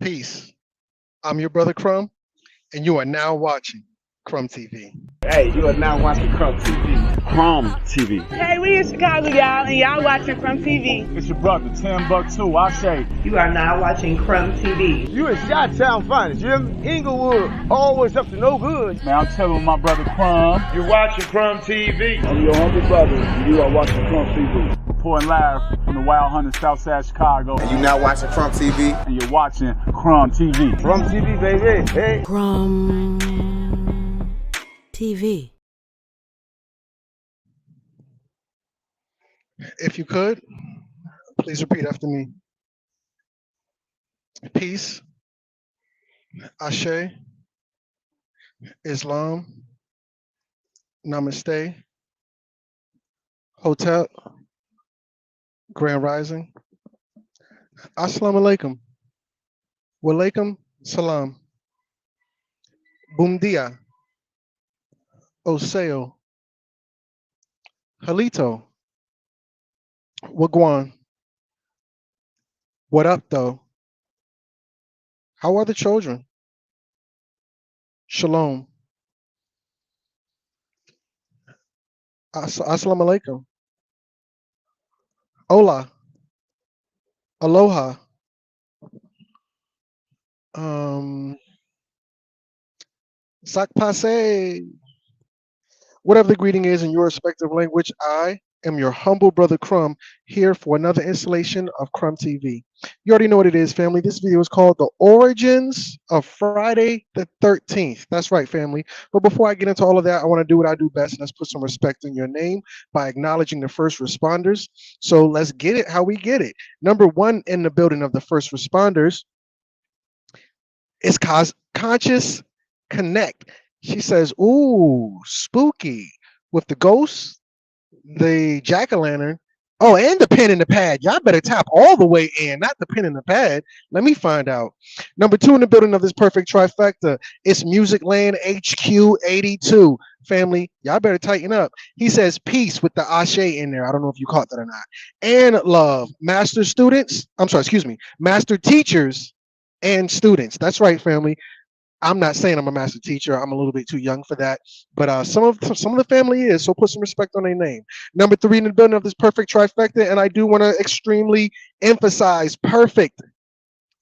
Peace. I'm your brother Crumb, and you are now watching Crumb TV. Hey, you are now watching Crumb TV. Crumb TV. Hey, we in Chicago, y'all, and y'all watching Crumb TV. It's your brother, Tim Buck 2, I say. You are now watching Crumb TV. You in Chi-Town finest, you hear me? Inglewood, always up to no good. Man, I'm telling my brother Crumb. You're watching Crumb TV. I'm your humble brother, and you are watching Crumb TV. Reporting live from the Wild Hunter Southside Chicago. And you now watching Crumb TV. And you're watching Crumb TV. Crumb TV, baby. Hey. Crumb TV. If you could, please repeat after me. Peace, Ashe, Islam, Namaste, Hotel, Grand Rising, Assalamu alaikum, walaikum salam, bum dia, Oseo, Halito, Wagwan. What up, though? How are the children? Shalom. Assalamu alaikum. Hola. Aloha. Sak passe. Whatever the greeting is in your respective language, I am your humble brother Crumb, here for another installation of Crumb TV. You already know what it is, family. This video is called The Origins of Friday the 13th. That's right, family. But before I get into all of that, I want to do what I do best, and let's put some respect in your name by acknowledging the first responders. So let's get it how we get it. Number one in the building of the first responders is Conscious Connect. She says, ooh, spooky, with the ghosts, the jack-o'-lantern, oh, and the pen and the pad. Y'all better tap all the way in, not the pen and the pad. Let me find out. Number two in the building of this perfect trifecta, it's Music Land HQ 82. Family, y'all better tighten up. He says peace with the Ashe in there. I don't know if you caught that or not. And love, master teachers and students. That's right, family. I'm not saying I'm a master teacher. I'm a little bit too young for that. But some of the family is, so put some respect on their name. Number three in the building of this perfect trifecta, and I do want to extremely emphasize perfect.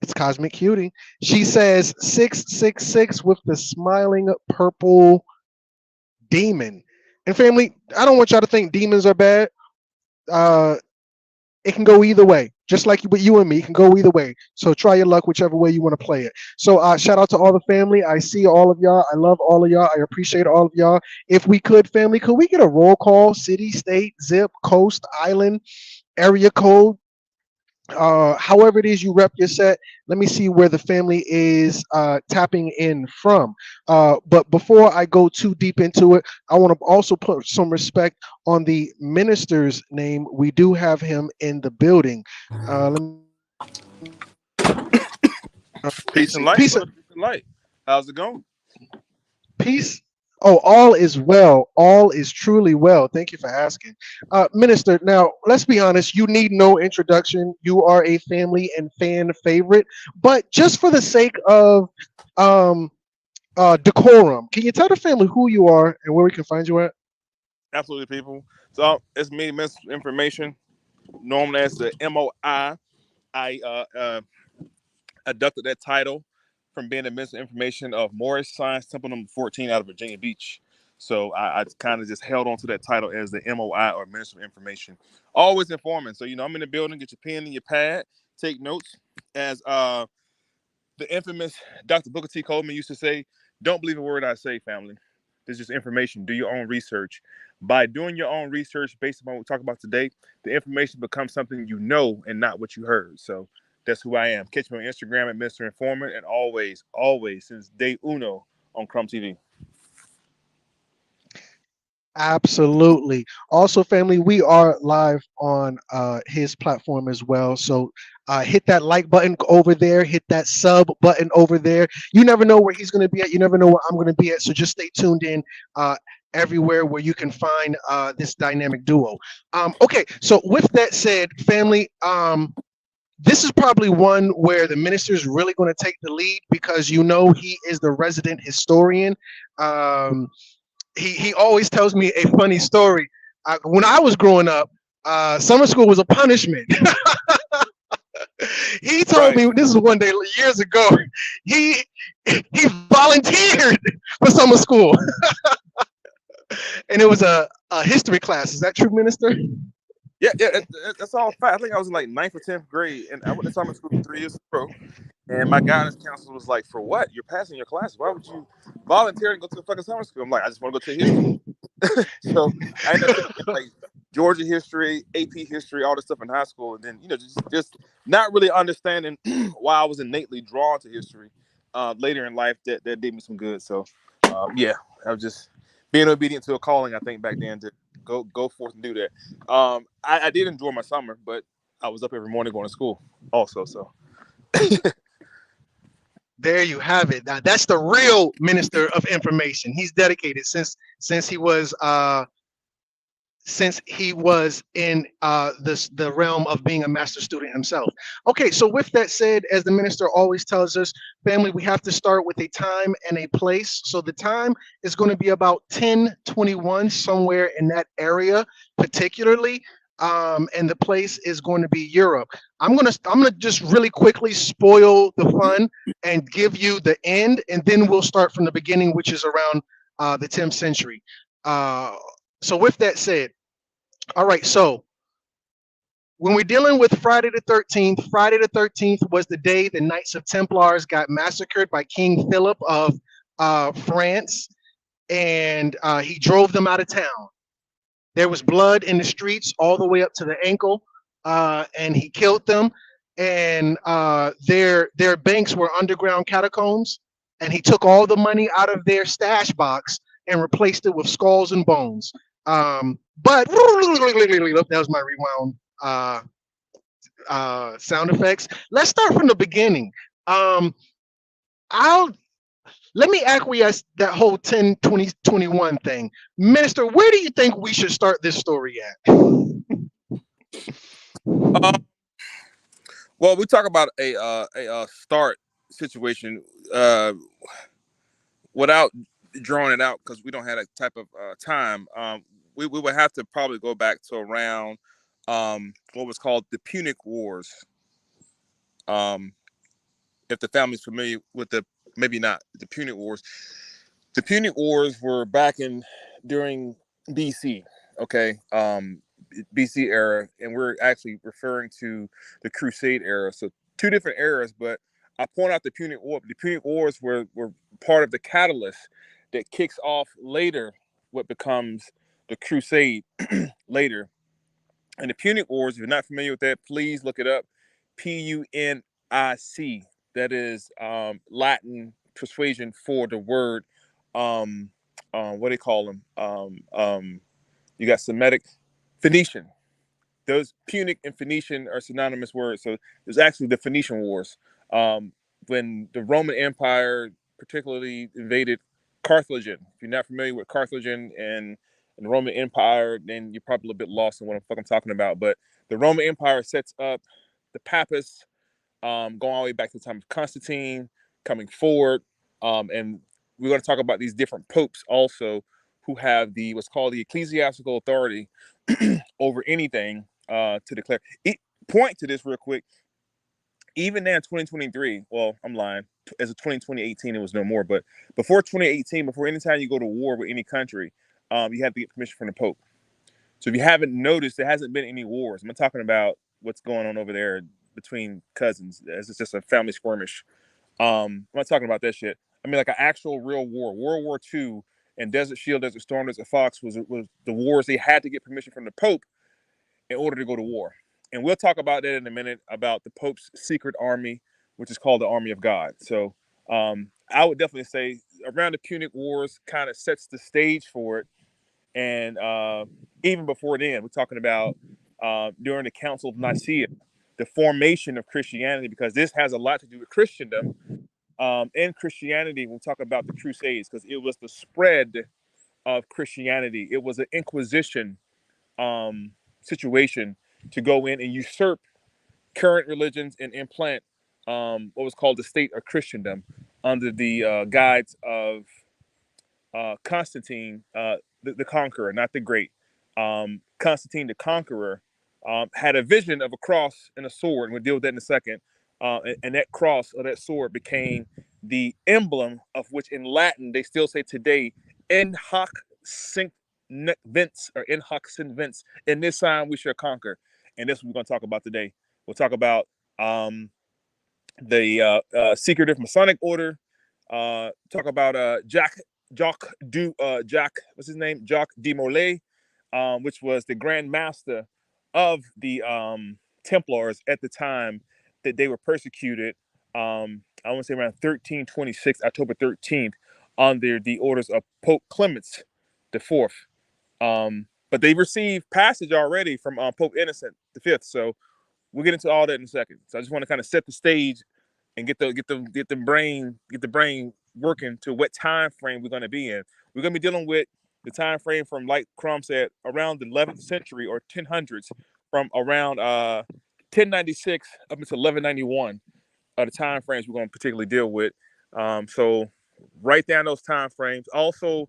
It's Cosmic Cutie. She says 666 with the smiling purple demon. And family, I don't want y'all to think demons are bad. It can go either way. Just like with you and me, it can go either way. So try your luck whichever way you want to play it. So shout out to all the family. I see all of y'all. I love all of y'all. I appreciate all of y'all. If we could, family, could we get a roll call? City, state, zip, coast, island, area code. However it is you rep your set. Let me see where the family is tapping in from. But before I go too deep into it, I want to also put some respect on the minister's name. We do have him in the building. Peace and light. Peace and light. How's it going? Peace. Oh, all is well. All is truly well. Thank you for asking. Minister, now, let's be honest. You need no introduction. You are a family and fan favorite. But just for the sake of decorum, can you tell the family who you are and where we can find you at? Absolutely, people. So it's me, misinformation, known as the M.O.I. I adopted that title from being the misinformation of Morris Science Temple number 14 out of Virginia Beach. So I kind of just held on to that title as the M.O.I. or Minister of Information. Always informing. So, I'm in the building, get your pen and your pad, take notes. As the infamous Dr. Booker T. Coleman used to say, don't believe a word I say, family. This is just information. Do your own research. By doing your own research based upon what we talk about today, the information becomes something you know and not what you heard. So that's who I am. Catch me on Instagram at Mr. Informant, and always, since day uno, on Crumb TV. Absolutely. Also, family, we are live on his platform as well. So hit that like button over there. Hit that sub button over there. You never know where he's going to be at. You never know where I'm going to be at. So just stay tuned in everywhere where you can find this dynamic duo. Okay, so with that said, family, This is probably one where the minister is really going to take the lead because he is the resident historian. Um, he always tells me a funny story. When I was growing up, summer school was a punishment. He told Right. me this is one day years ago. He he volunteered for summer school, and it was a history class. Is that true, Minister? Yeah, that's all fact. I think I was in like ninth or 10th grade, and I went to summer school for 3 years in a row. And my guidance counselor was like, "For what? You're passing your classes. Why would you volunteer and go to the fucking summer school?" I'm like, "I just want to go to history." So I ended up taking like Georgia history, AP history, all this stuff in high school, and then just not really understanding why I was innately drawn to history. Later in life, that did me some good. So yeah, I was just being obedient to a calling. I think back then to go forth and do that. I did enjoy my summer, but I was up every morning going to school also. So There you have it. Now, that's the real minister of information. He's dedicated since he was in the realm of being a master student himself. Okay, so with that said, as the minister always tells us, family, we have to start with a time and a place. So the time is going to be about 10:21, somewhere in that area, particularly. And the place is going to be Europe. I'm gonna just really quickly spoil the fun and give you the end, and then we'll start from the beginning, which is around the 10th century. Uh, so with that said, all right, so when we're dealing with Friday the 13th was the day the Knights of Templars got massacred by King Philip of France, and he drove them out of town. There was blood in the streets all the way up to the ankle, and he killed them. And their banks were underground catacombs, and he took all the money out of their stash box and replaced it with skulls and bones. But that was my rewound sound effects. Let's start from the beginning. Um, I'll Let me acquiesce that whole 10, 20, 21 thing. Minister, where do you think we should start this story at? uh, well, we talk about a start situation without drawing it out because we don't have that type of time. We would have to probably go back to around what was called the Punic Wars. Um, if the family's familiar with maybe not the Punic Wars. The Punic Wars were back during BC. Okay, BC era, and we're actually referring to the Crusade era. So two different eras, but I point out the Punic War. The Punic Wars were part of the catalyst that kicks off later what becomes the Crusade later. And the Punic Wars, if you're not familiar with that, please look it up. Punic. That is Latin persuasion for the word. Um, what do they call them? You got Semitic, Phoenician. Those Punic and Phoenician are synonymous words. So there's actually the Phoenician Wars. Um, when the Roman Empire particularly invaded Carthagena. If you're not familiar with Carthagena and the Roman Empire, then you're probably a little bit lost in what I'm talking about. But the Roman Empire sets up the Papists, going all the way back to the time of Constantine, coming forward. And we're going to talk about these different popes also who have what's called the ecclesiastical authority over anything to declare. Point to this real quick. Even now in 2023, well, I'm lying. As of 2018, it was no more. But before 2018, before any time you go to war with any country, you have to get permission from the Pope. So if you haven't noticed, there hasn't been any wars. I'm not talking about what's going on over there between cousins. It's just a family skirmish. I'm not talking about that shit. I mean, like an actual real war. World War II and Desert Shield, Desert Storm, Desert Fox was the wars they had to get permission from the Pope in order to go to war. And we'll talk about that in a minute about the Pope's secret army, which is called the Army of God. So I would definitely say around the Punic Wars kind of sets the stage for it. And even before then, we're talking about during the Council of Nicaea, the formation of Christianity, because this has a lot to do with Christendom and Christianity. We'll talk about the Crusades because it was the spread of Christianity. It was an Inquisition situation to go in and usurp current religions and implant what was called the state of Christendom under the guides of Constantine, the Conqueror, not the Great. Constantine the Conqueror had a vision of a cross and a sword, and we'll deal with that in a second. And that cross or that sword became the emblem of which in Latin they still say today, "In hoc sint vince" or "In hoc sint vince." In this sign we shall conquer. And this is what we're going to talk about today. We'll talk about the secretive Masonic order. Talk about Jacques, what's his name? Jacques de Molay, which was the Grand Master of the Templars at the time that they were persecuted. I want to say around 1326, October 13th, under the orders of Pope Clement the Fourth. But they received passage already from Pope Innocent the Fifth. So we'll get into all that in a second. So I just want to kind of set the stage and get the brain working to what time frame we're going to be in. We're going to be dealing with the time frame from, like Crum said, around the 11th century or 1000s, from around 1096 up until 1191 are the time frames we're going to particularly deal with. So write down those time frames. Also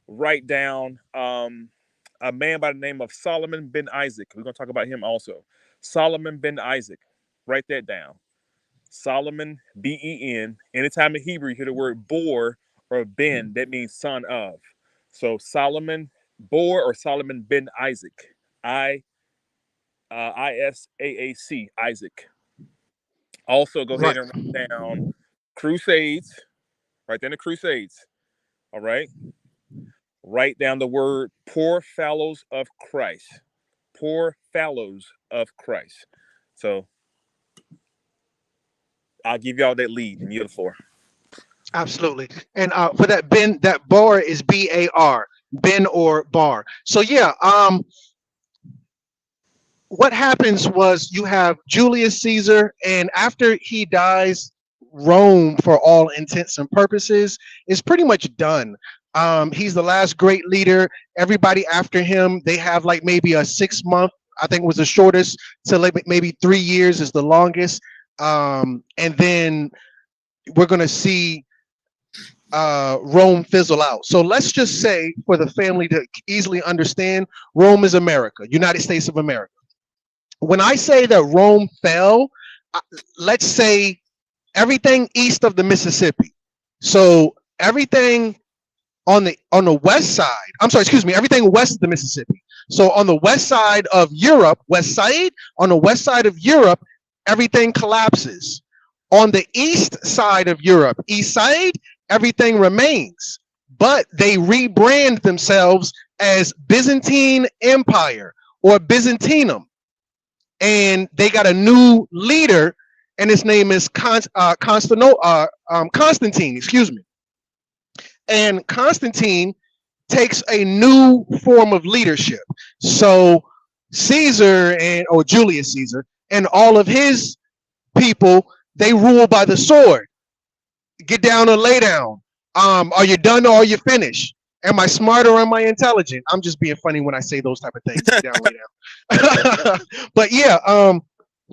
write down a man by the name of Solomon ben Isaac. We're going to talk about him also. Solomon ben Isaac. Write that down. Solomon, B-E-N. Anytime in Hebrew you hear the word bor or ben, that means son of. So Solomon Bor or Solomon ben Isaac. I-S-A-A-C, Isaac. Also go ahead and write down Crusades. Write down the Crusades. All right. Write down the word poor fellows of Christ. Poor fellows of Christ. So I'll give y'all that lead and you're the floor. Absolutely. And for that Ben, that bar is B-A-R, Ben or bar. So yeah, what happens was you have Julius Caesar, and after he dies, Rome, for all intents and purposes, is pretty much done. He's the last great leader. Everybody after him, they have like maybe a 6 month, I think was the shortest, to like maybe 3 years is the longest. And then we're going to see Rome fizzle out. So let's just say, for the family to easily understand, Rome is America, United States of America. When I say that Rome fell, let's say everything east of the Mississippi. So everything on the west side, everything west of the Mississippi. So on the west side of Europe, on the west side of Europe, everything collapses. On the east side of Europe, east side, everything remains. But they rebrand themselves as Byzantine Empire or Byzantinum. And they got a new leader, and his name is Constantine, excuse me. And Constantine takes a new form of leadership. So Caesar or Julius Caesar and all of his people, they rule by the sword. Get down or lay down. Are you done or are you finished? Am I smart or am I intelligent? I'm just being funny when I say those type of things. Get down, lay down. But yeah,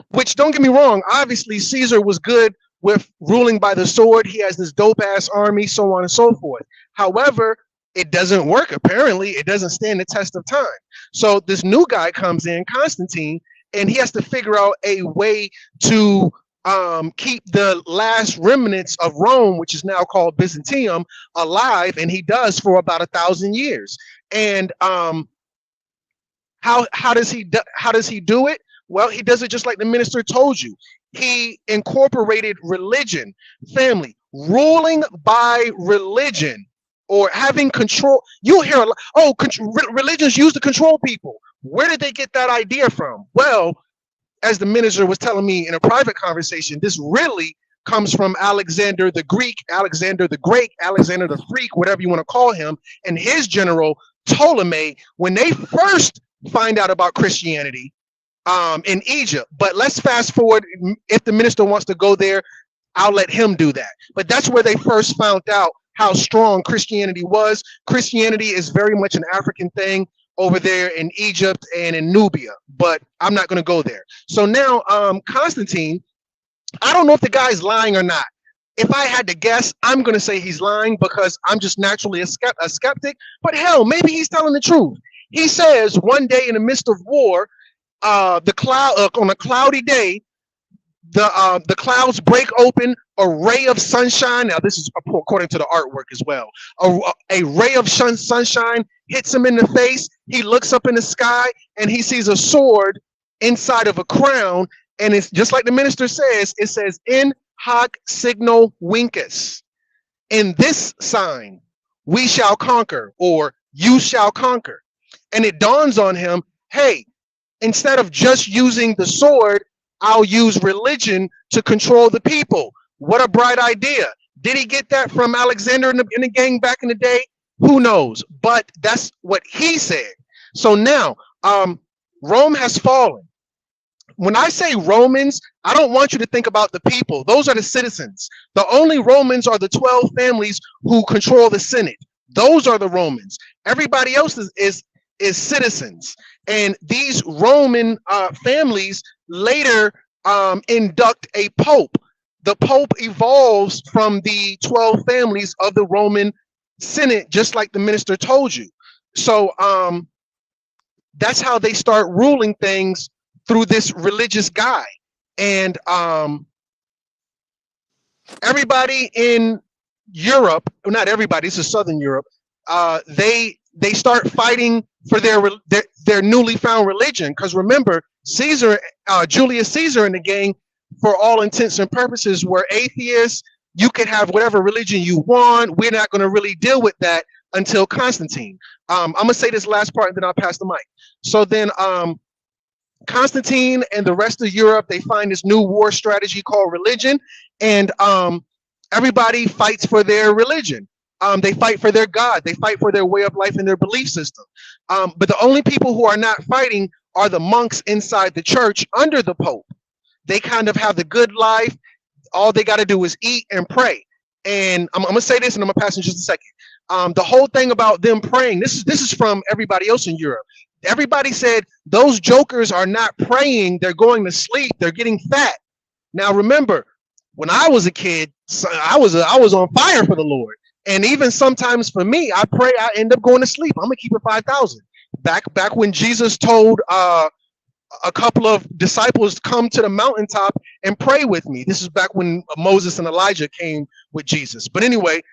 which, don't get me wrong, obviously Caesar was good with ruling by the sword. He has this dope ass army, so on and so forth. However, it doesn't work. Apparently, it doesn't stand the test of time. So this new guy comes in, Constantine, and he has to figure out a way to keep the last remnants of Rome, which is now called Byzantium, alive, and he does for about 1,000 years. And how does he do it? Well, he does it just like the minister told you. He incorporated religion, family, ruling by religion, or having control. You'll hear a lot, religions used to control people. Where did they get that idea from? Well, as the minister was telling me in a private conversation, this really comes from Alexander the Greek, Alexander the Great, Alexander the Freak, whatever you want to call him, and his general Ptolemy, when they first find out about Christianity in Egypt. But let's fast forward. If the minister wants to go there, I'll let him do that. But that's where they first found out how strong Christianity was. Christianity is very much an African thing. over there in Egypt and in Nubia, but I'm not going to go there. So now, Constantine, I don't know if the guy's lying or not. If I had to guess, I'm going to say he's lying because I'm just naturally a skeptic. But hell, maybe he's telling the truth. He says one day in the midst of war, the cloud on a cloudy day, the clouds break open, a ray of sunshine. Now this is according to the artwork as well. A ray of sunshine hits him in the face. He looks up in the sky and he sees a sword inside of a crown, and it's just like the minister says. It says in hoc signo vincus. In this sign we shall conquer, or you shall conquer. And it dawns on him, hey, instead of just using the sword, I'll use religion to control the people. What a bright idea. Did he get that from Alexander in the gang back in the day? Who knows? But that's what he said. So now, Rome has fallen. When I say Romans, I don't want you to think about the people. Those are the citizens. The only Romans are the 12 families who control the Senate. Those are the Romans. Everybody else is citizens. And these Roman families later induct a pope. The pope evolves from the 12 families of the Roman Senate, just like the minister told you. So that's how they start ruling things, through this religious guy. And everybody in Europe, well, not everybody, this is Southern Europe, they start fighting for their newly found religion. Because remember, Julius Caesar and the gang, for all intents and purposes, were atheists. You can have whatever religion you want. We're not going to really deal with that until Constantine. I'm going to say this last part and then I'll pass the mic. So then Constantine and the rest of Europe, they find this new war strategy called religion, and everybody fights for their religion. They fight for their God. They fight for their way of life and their belief system. But the only people who are not fighting are the monks inside the church under the Pope. They kind of have the good life. All they got to do is eat and pray. And I'm going to say this, and I'm going to pass in just a second. The whole thing about them praying, this is from everybody else in Europe. Everybody said those jokers are not praying. They're going to sleep. They're getting fat. Now, remember, when I was a kid, I was on fire for the Lord. And even sometimes for me, I pray, I end up going to sleep. I'm going to keep it 5,000. Back when Jesus told a couple of disciples, come to the mountaintop and pray with me. This is back when Moses and Elijah came with Jesus. But anyway,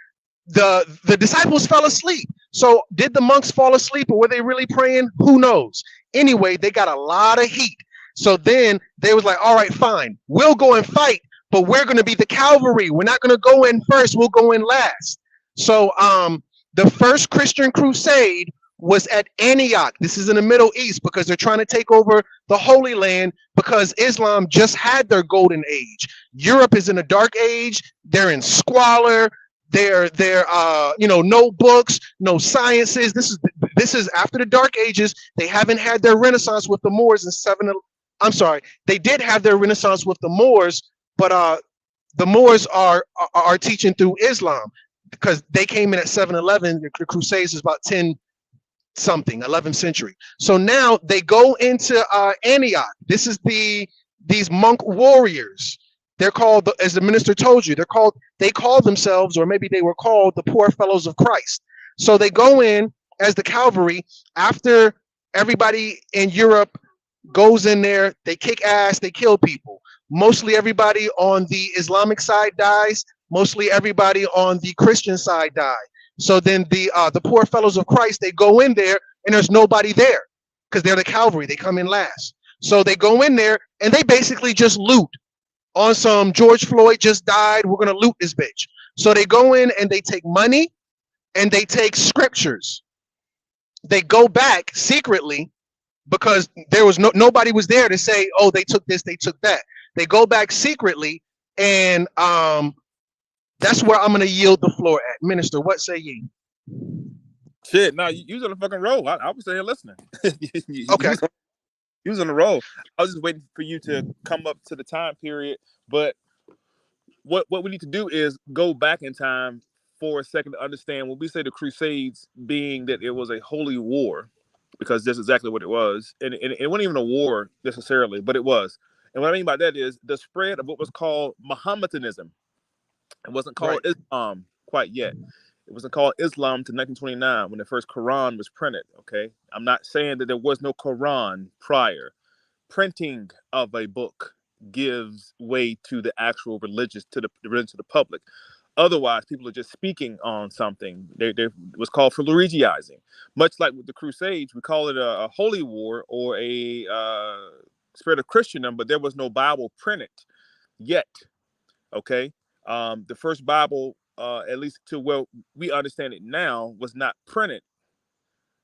the disciples fell asleep. So did the monks fall asleep, or were they really praying? Who knows? Anyway, they got a lot of heat. So then they was like, all right, fine, we'll go and fight, but we're going to be the cavalry. We're not going to go in first. We'll go in last. So the first Christian crusade was at Antioch. This is in the Middle East, because they're trying to take over the Holy Land, because Islam just had their golden age. Europe is in a dark age. They're in squalor. They're no books, no sciences. This is after the Dark Ages. They haven't had their Renaissance with the Moors in I'm sorry, they did have their Renaissance with the Moors, but the Moors are teaching through Islam, because they came in at 711. The Crusades is about 11th century. So now they go into Antioch. This is these monk warriors. They're called, as the minister told you, they call themselves, or maybe they were called, the Poor Fellows of Christ. So they go in as the cavalry. After everybody in Europe goes in there, they kick ass, they kill people. Mostly everybody on the Islamic side dies. Mostly everybody on the Christian side died. So then the Poor Fellows of Christ, they go in there and there's nobody there, because they're the cavalry. They come in last. So they go in there and they basically just loot. On some George Floyd just died, we're gonna loot this bitch. So they go in and they take money and they take scriptures. They go back secretly, because there was nobody was there to say, oh, they took this, they took that. They go back secretly, and that's where I'm gonna yield the floor at. Minister, what say ye? Shit, no, you was on the fucking roll. I was here listening. Okay. You was on the roll. I was just waiting for you to come up to the time period. But what we need to do is go back in time for a second to understand when we say the Crusades, being that it was a holy war. because that's exactly what it was. And it wasn't even a war necessarily, but it was. And what I mean by that is the spread of what was called Mohammedanism. It wasn't called Right. Islam quite yet. It wasn't called Islam to 1929 when the first Quran was printed. Okay, I'm not saying that there was no Quran prior. Printing of a book gives way to the actual religious to the religion to the public. Otherwise, people are just speaking on something. They was called Florigiizing. Much like with the Crusades, we call it a holy war or a spread of Christendom, but there was no Bible printed yet. Okay, the first Bible, at least to where we understand it now, was not printed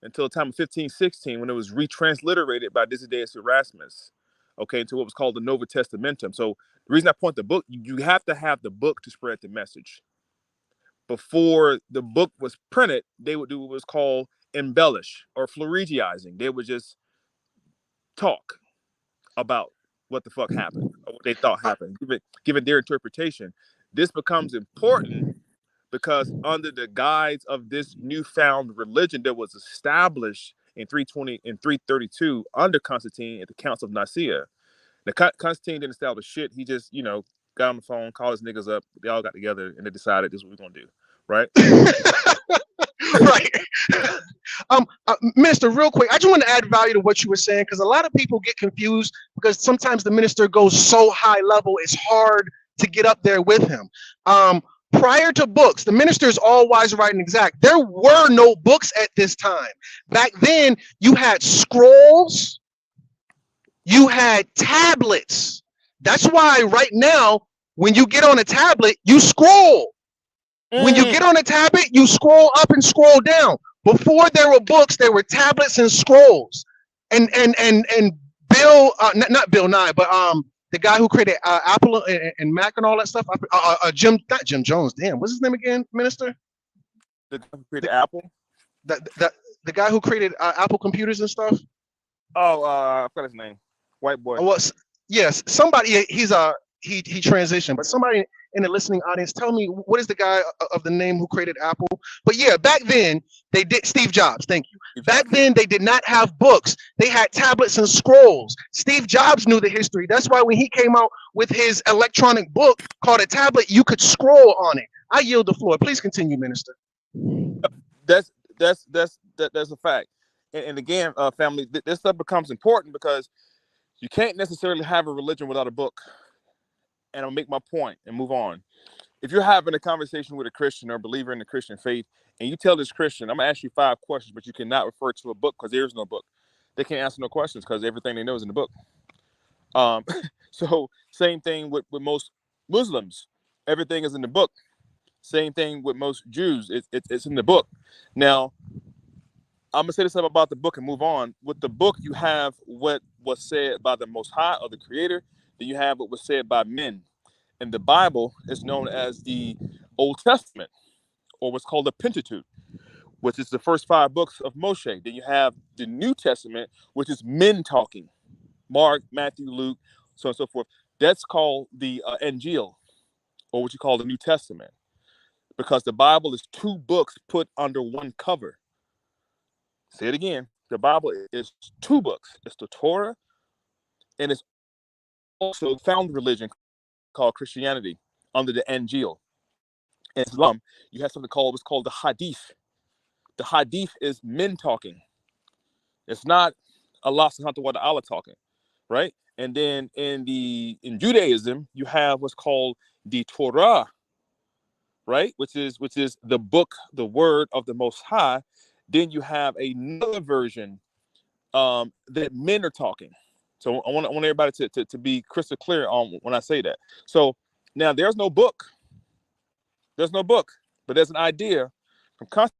until the time of 1516 when it was retransliterated by Desiderius Erasmus, okay, into what was called the Nova Testamentum. So the reason I point the book, you have to have the book to spread the message. Before the book was printed, they would do what was called embellish or Florigiizing. They would just talk about what the fuck happened or what they thought happened, give it their interpretation. This becomes important because under the guise of this newfound religion that was established in 320 and 332 under Constantine at the Council of Nicaea. Now, Constantine didn't establish shit. He just, got on the phone, called his niggas up. They all got together and they decided this is what we're gonna do, right? Right. Minister, real quick, I just want to add value to what you were saying because a lot of people get confused because sometimes the minister goes so high level, it's hard to get up there with him. Prior to books, the minister is all wise, right, and exact. There were no books at this time. Back then, you had scrolls, you had tablets. That's why right now, when you get on a tablet, you scroll. When you get on a tablet, you scroll up and scroll down. Before there were books, there were tablets and scrolls. And Bill, not Bill Nye, but the guy who created Apple and Mac and all that stuff. Not Jim Jones. Damn, what's his name again, Minister? The guy who created Apple. The guy who created Apple computers and stuff. Oh, I forgot his name. White boy. Well, yes, somebody. He transitioned, but somebody in the listening audience, tell me what is the guy of the name who created Apple? But yeah, back then they did. Steve Jobs. Thank you. Back then they did not have books. They had tablets and scrolls. Steve Jobs knew the history. That's why when he came out with his electronic book called a tablet, you could scroll on it. I yield the floor. Please continue, Minister. That's a fact. And again, family, this stuff becomes important because you can't necessarily have a religion without a book. And I'll make my point and move on. If you're having a conversation with a Christian or a believer in the Christian faith, and you tell this Christian, I'm gonna ask you 5 questions, but you cannot refer to a book because there is no book. They can't answer no questions because everything they know is in the book. So same thing with most Muslims. Everything is in the book. Same thing with most Jews. It's in the book. Now, I'm gonna say this about the book and move on. With the book, you have what was said by the Most High or the Creator. Then you have what was said by men. And the Bible is known as the Old Testament, or what's called the Pentateuch, which is the first 5 books of Moshe. Then you have the New Testament, which is men talking. Mark, Matthew, Luke, so on and so forth. That's called the Angel, or what you call the New Testament, because the Bible is 2 books put under one cover. Say it again. The Bible is 2 books. It's the Torah, and it's also found religion called Christianity under the Angel. In Islam, you have something called what's called the Hadith. The Hadith is men talking. It's not Allah subhanahu wa ta'ala talking, right? And then in Judaism, you have what's called the Torah, right? Which is the book, the word of the Most High. Then you have another version that men are talking. So I want everybody to be crystal clear on when I say that. So now there's no book. There's no book, but there's an idea from Constantine.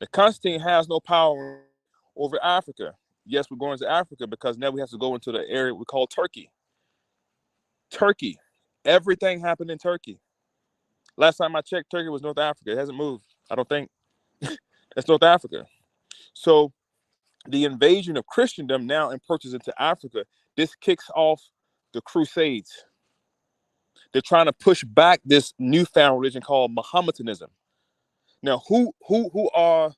that Constantine has no power over Africa. Yes, we're going to Africa because now we have to go into the area we call Turkey. Turkey. Everything happened in Turkey. Last time I checked, Turkey was North Africa. It hasn't moved, I don't think. It's North Africa. So the invasion of Christendom now encroaches into Africa. This kicks off the Crusades. They're trying to push back this newfound religion called Mohammedanism. Now, who are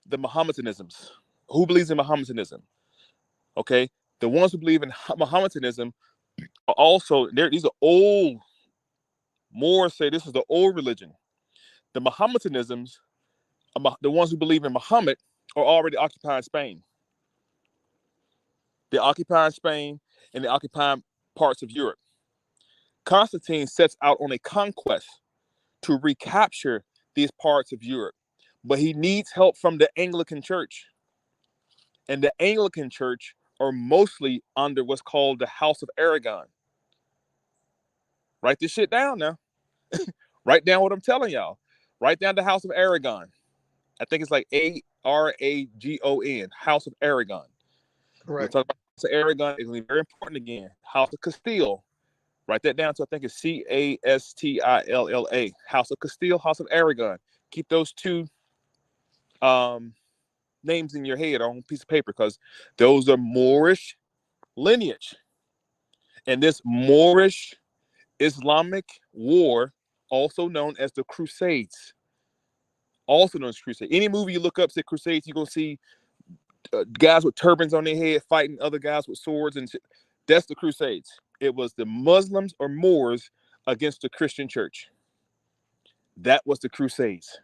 the Mohammedanisms? Who believes in Mohammedanism? Okay, the ones who believe in Mohammedanism are also there. These are old. Moors say this is the old religion. The Mohammedanisms, the ones who believe in Muhammad, are already occupying Spain. They're occupying Spain and they're occupying parts of Europe. Constantine sets out on a conquest to recapture these parts of Europe, but he needs help from the Anglican Church. And the Anglican Church are mostly under what's called the House of Aragon. Write this shit down now. Write down what I'm telling y'all. Write down the House of Aragon. I think it's like Aragon, House of Aragon. We'll Correct. talk about House of Aragon. It's going to be very important again. House of Castile. Write that down. So I think it's Castilla. House of Castile, House of Aragon. Keep those two names in your head on a piece of paper because those are Moorish lineage. And this Moorish Islamic war, also known as the Crusades, Any movie you look up, say Crusades, you're going to see guys with turbans on their head fighting other guys with swords and shit. That's the Crusades. It was the Muslims or Moors against the Christian church. That was the Crusades.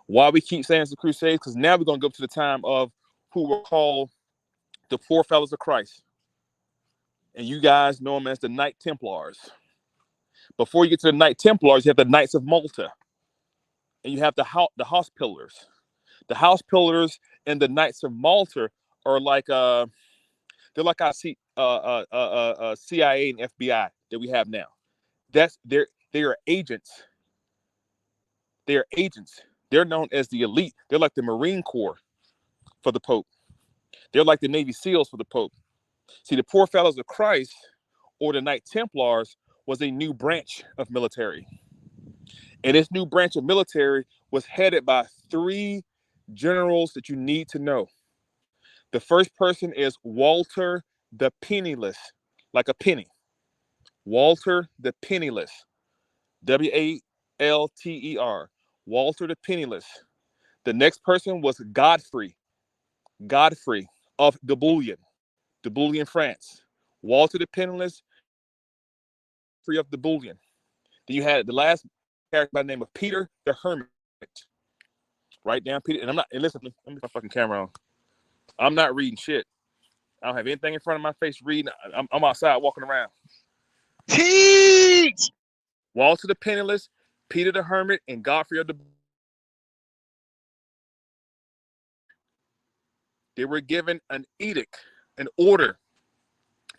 Why we keep saying it's the Crusades? Because now we're going to go to the time of who were called the Four Fellows of Christ. And you guys know them as the Knight Templars. Before you get to the Knight Templars, you have the Knights of Malta. And you have the Hospitallers. The Hospitallers and the Knights of Malta are like they're like our CIA and FBI that we have now. They are agents. They are agents. They're known as the elite. They're like the Marine Corps for the Pope. They're like the Navy SEALs for the Pope. See, the Poor Fellows of Christ or the Knight Templars was a new branch of military. And this new branch of military was headed by three generals that you need to know. The first person is Walter the Penniless, like a penny. Walter the Penniless. Walter. Walter the Penniless. The next person was Godfrey of the Bouillon, France. Walter the Penniless, free of the Bouillon. Then you had the last character by the name of Peter the Hermit. Write down Peter, and listen, let me put my fucking camera on. I'm not reading shit. I don't have anything in front of my face reading. I'm outside walking around. Teach. Walter the Penniless, Peter the Hermit, and Godfrey of the. They were given an edict, an order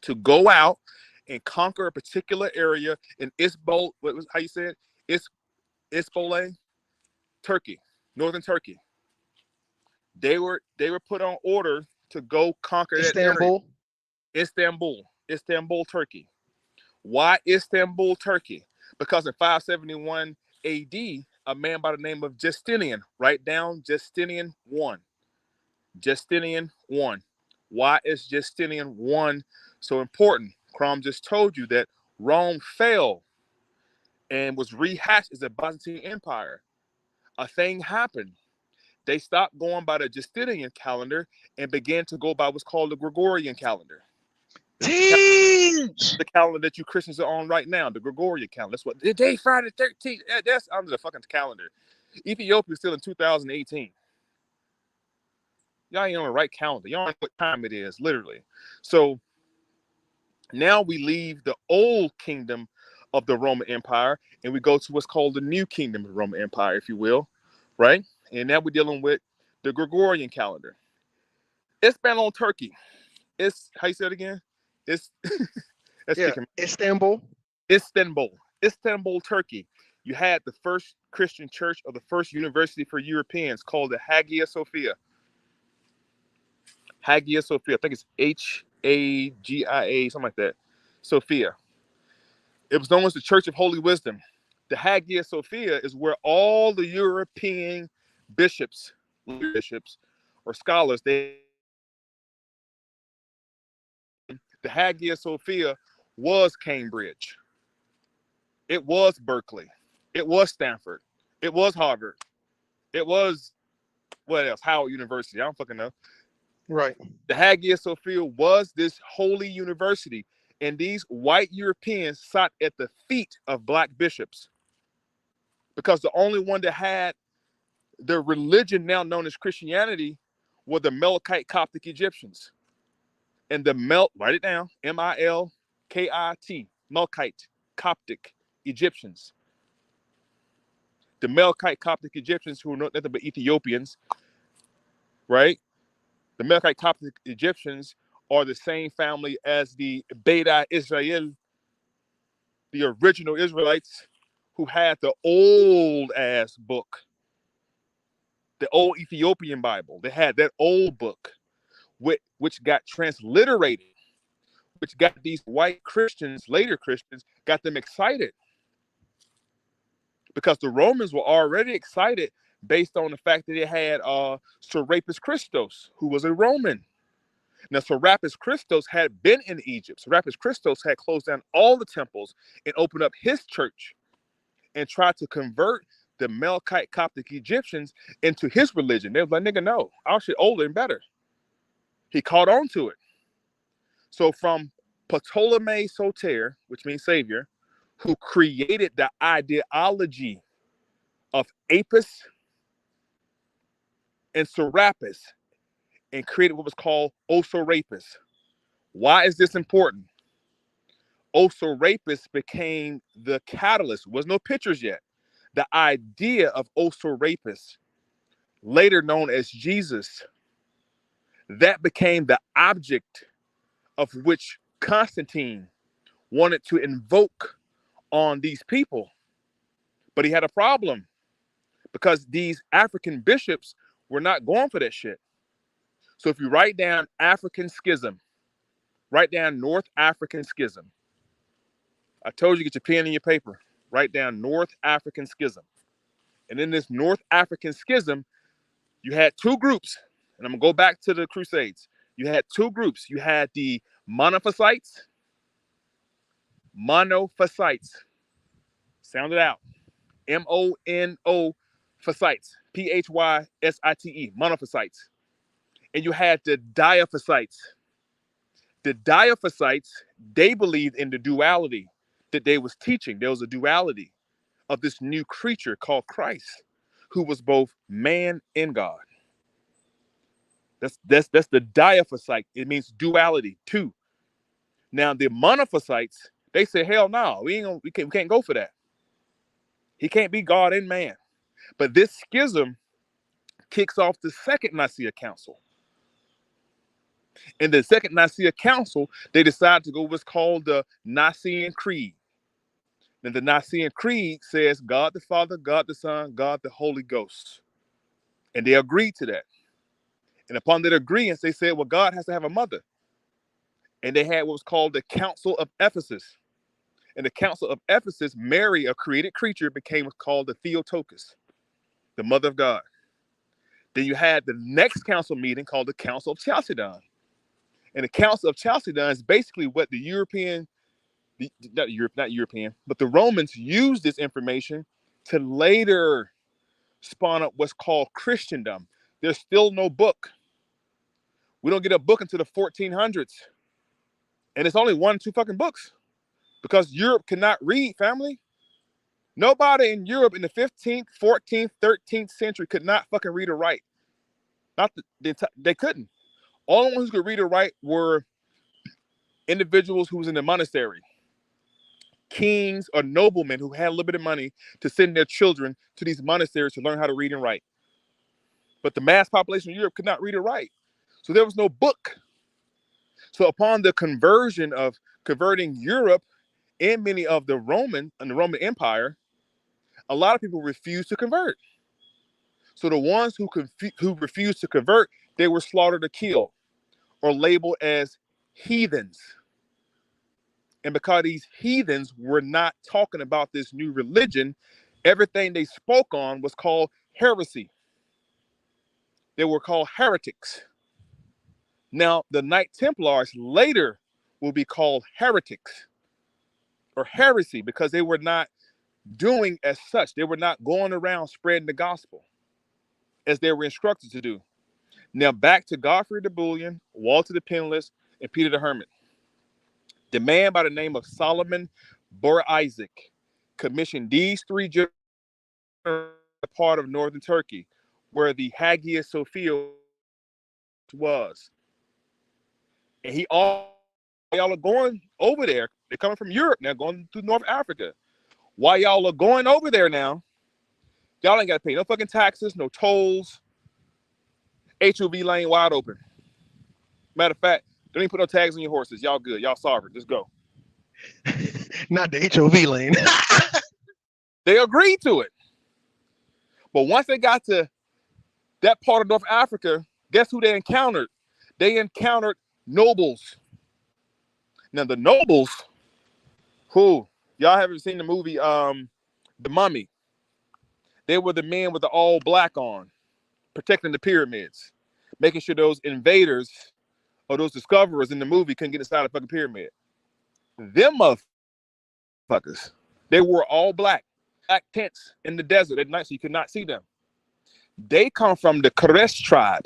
to go out and conquer a particular area in how you said? Ispole, Turkey, northern Turkey. They were put on order to go conquer that area. Istanbul, Turkey. Why Istanbul, Turkey? Because in 571 AD, a man by the name of Justinian, write down Justinian 1. Justinian 1. Why is Justinian 1 so important? Crom just told you that Rome fell and was rehashed as a Byzantine Empire. A thing happened. They stopped going by the Justinian calendar and began to go by what's called the Gregorian calendar. Teach. The calendar that you Christians are on right now, the Gregorian calendar. That's what the day Friday 13th. That's under the fucking calendar. Ethiopia is still in 2018. Y'all ain't on the right calendar. Y'all don't know what time it is, literally. So now we leave the old kingdom of the Roman Empire and we go to what's called the new kingdom of the Roman Empire, if you will, right? And now we're dealing with the Gregorian calendar. It's been on Turkey. It's, how you say it again? It's Istanbul. Istanbul, Turkey. You had the first Christian church or the first university for Europeans called the Hagia Sophia. Hagia Sophia. I think it's Hagia, something like that. Sophia. It was known as the Church of Holy Wisdom. The Hagia Sophia is where all the European bishops or scholars, the Hagia Sophia was Cambridge. It was Berkeley. It was Stanford. It was Harvard. It was, what else? Howard University. I don't fucking know. Right. The Hagia Sophia was this holy university, and these white Europeans sat at the feet of black bishops because the only one that had the religion now known as Christianity were the Melkite Coptic Egyptians. And write it down, Milkit, Melkite Coptic Egyptians. The Melkite Coptic Egyptians, who are nothing but Ethiopians, right? The Melkite Coptic Egyptians are the same family as the Beta Israel, the original Israelites who had the old ass book, the old Ethiopian Bible. They had that old book, which got transliterated, which got these white Christians, later Christians, got them excited because the Romans were already excited based on the fact that they had Serapis Christos, who was a Roman. Now, Serapis Christos had been in Egypt. Serapis Christos had closed down all the temples and opened up his church and tried to convert the Melkite Coptic Egyptians into his religion. They was like, nigga, no, our shit older and better. He caught on to it. So from Ptolemy Soter, which means savior, who created the ideology of Apis and Serapis and created what was called Osorapis. Why is this important? Osorapis became the catalyst. There was no pictures yet. The idea of Osorapis, later known as Jesus, that became the object of which Constantine wanted to invoke on these people. But he had a problem because these African bishops were not going for that shit. So if you write down African schism, write down North African schism. I told you, get your pen and your paper. Write down North African schism. And in this North African schism, you had two groups. And I'm going to go back to the Crusades. You had two groups. You had the Monophysites. Sound it out. M-O-N-O Physites. P-H-Y-S-I-T-E. Monophysites. And you had the Diophysites. The Diophysites, they believed in the duality that they was teaching. There was a duality of this new creature called Christ, who was both man and God. That's the Diophysite. It means duality, two. Now the Monophysites, they say, hell no, we can't go for that. He can't be God and man. But this schism kicks off the Second Nicaea Council. In the Second Nicaea Council, they decide to go what's called the Nicene Creed. And the Nicene Creed says God the Father, God the Son, God the Holy Ghost. And they agreed to that. And upon that agreement, they said, well, God has to have a mother. And they had what was called the Council of Ephesus. And the Council of Ephesus, Mary, a created creature, became what's called the Theotokos, the mother of God. Then you had the next council meeting called the Council of Chalcedon. And the Council of Chalcedon is basically what the but the Romans used this information to later spawn up what's called Christendom. There's still no book. We don't get a book until the 1400s. And it's only 1 or 2 fucking books because Europe cannot read, family. Nobody in Europe in the 15th, 14th, 13th century could not fucking read or write. They couldn't. Only ones who could read or write were individuals who was in the monastery, kings or noblemen who had a little bit of money to send their children to these monasteries to learn how to read and write. But the mass population of Europe could not read or write. So there was no book. So upon the converting Europe and many of the Roman Empire, a lot of people refused to convert. So the ones who refused to convert, they were slaughtered or killed or labeled as heathens. And because these heathens were not talking about this new religion, everything they spoke on was called heresy. They were called heretics. Now, the Knight Templars later will be called heretics or heresy because they were not doing as such. They were not going around spreading the gospel as they were instructed to do. Now back to Godfrey the Bullion, Walter the Penniless, and Peter the Hermit. The man by the name of Solomon Bor Isaac commissioned these three generals part of northern Turkey, where the Hagia Sophia was. And y'all are going over there. They're coming from Europe now, going through North Africa. While y'all are going over there now, y'all ain't got to pay no fucking taxes, no tolls. HOV lane wide open. Matter of fact, don't even put no tags on your horses. Y'all good. Y'all sovereign. Just go. Not the HOV lane. They agreed to it. But once they got to that part of North Africa, guess who they encountered? They encountered nobles. Now the nobles, who y'all haven't seen the movie The Mummy. They were the men with the all black on, protecting the pyramids, making sure those invaders or those discoverers in the movie couldn't get inside the fucking pyramid. Them motherfuckers, they wore all black tents in the desert at night so you could not see them. They come from the Koresh tribe.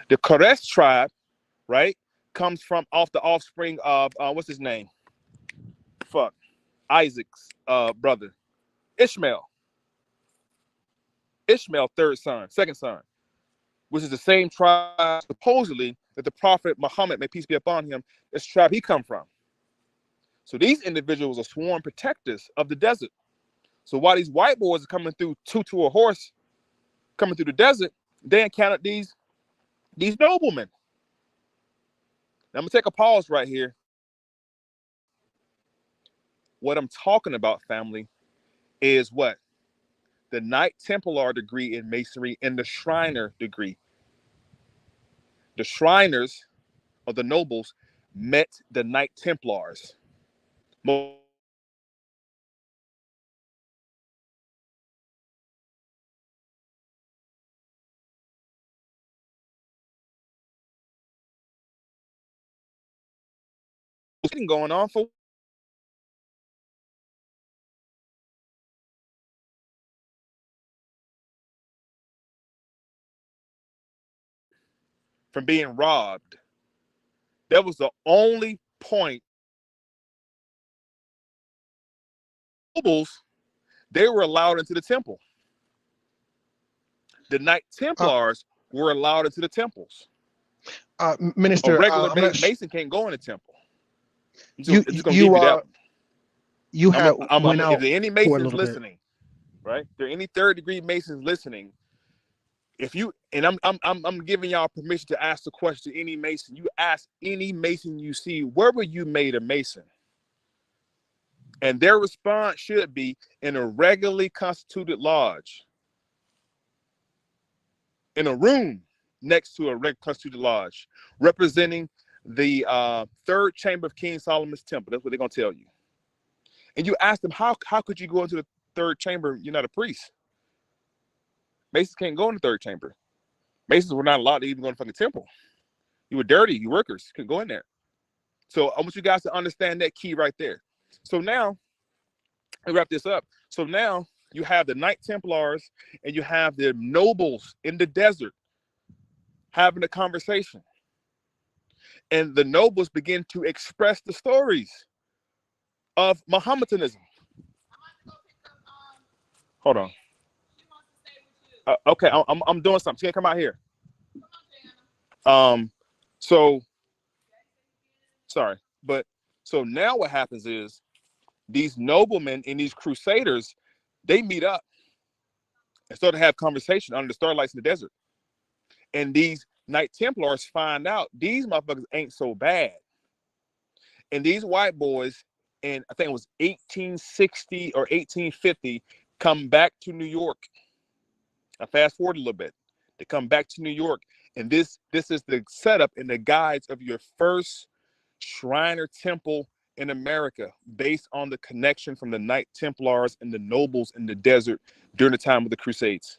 The Koresh tribe, right, comes from off the offspring of what's his name? Isaac's brother, Ishmael. Ishmael, second son, which is the same tribe supposedly that the prophet Muhammad, may peace be upon him, this tribe he come from. So these individuals are sworn protectors of the desert. So while these white boys are coming through to a horse, coming through the desert, they encountered these noblemen. Now, I'm gonna take a pause right here. What I'm talking about, family, is what? The Knight Templar degree in Masonry and the Shriner degree. The Shriners, or the nobles, met the Knight Templars. Going on for from being robbed. That was the only point. Nobles, they were allowed into the temple. The Knight Templars were allowed into the temples. Minister, A regular Mason can't go in the temple. I'm just gonna give you that one. You have went out if there are any for a Masons little listening, right? If there are any third degree Masons listening, if you and I'm giving y'all permission to ask the question to any Mason. You ask any Mason you see, where were you made a Mason? And their response should be in a regularly constituted lodge, in a room next to a regularly constituted lodge, representing the third chamber of King Solomon's temple. That's what they're gonna tell you. And you ask them, how could you go into the third chamber? You're not a priest. Masons can't go in the third chamber. Masons were not allowed to even go in the fucking temple. You were dirty. You workers couldn't go in there. So I want you guys to understand that key right there. So now, let me wrap this up. So now you have the Knight Templars and you have the nobles in the desert having a conversation. And the nobles begin to express the stories of Mohammedanism. Hold on. Okay, I'm doing something. She can't come out here. So sorry, but so now what happens is these noblemen and these crusaders, they meet up and start to have conversation under the starlights in the desert. And these Knight Templars find out these motherfuckers ain't so bad. And these white boys, in I think it was 1860 or 1850, come back to New York. I fast forward a little bit. They come back to New York, and this is the setup and the guides of your first Shriner temple in America, based on the connection from the Knight Templars and the nobles in the desert during the time of the Crusades.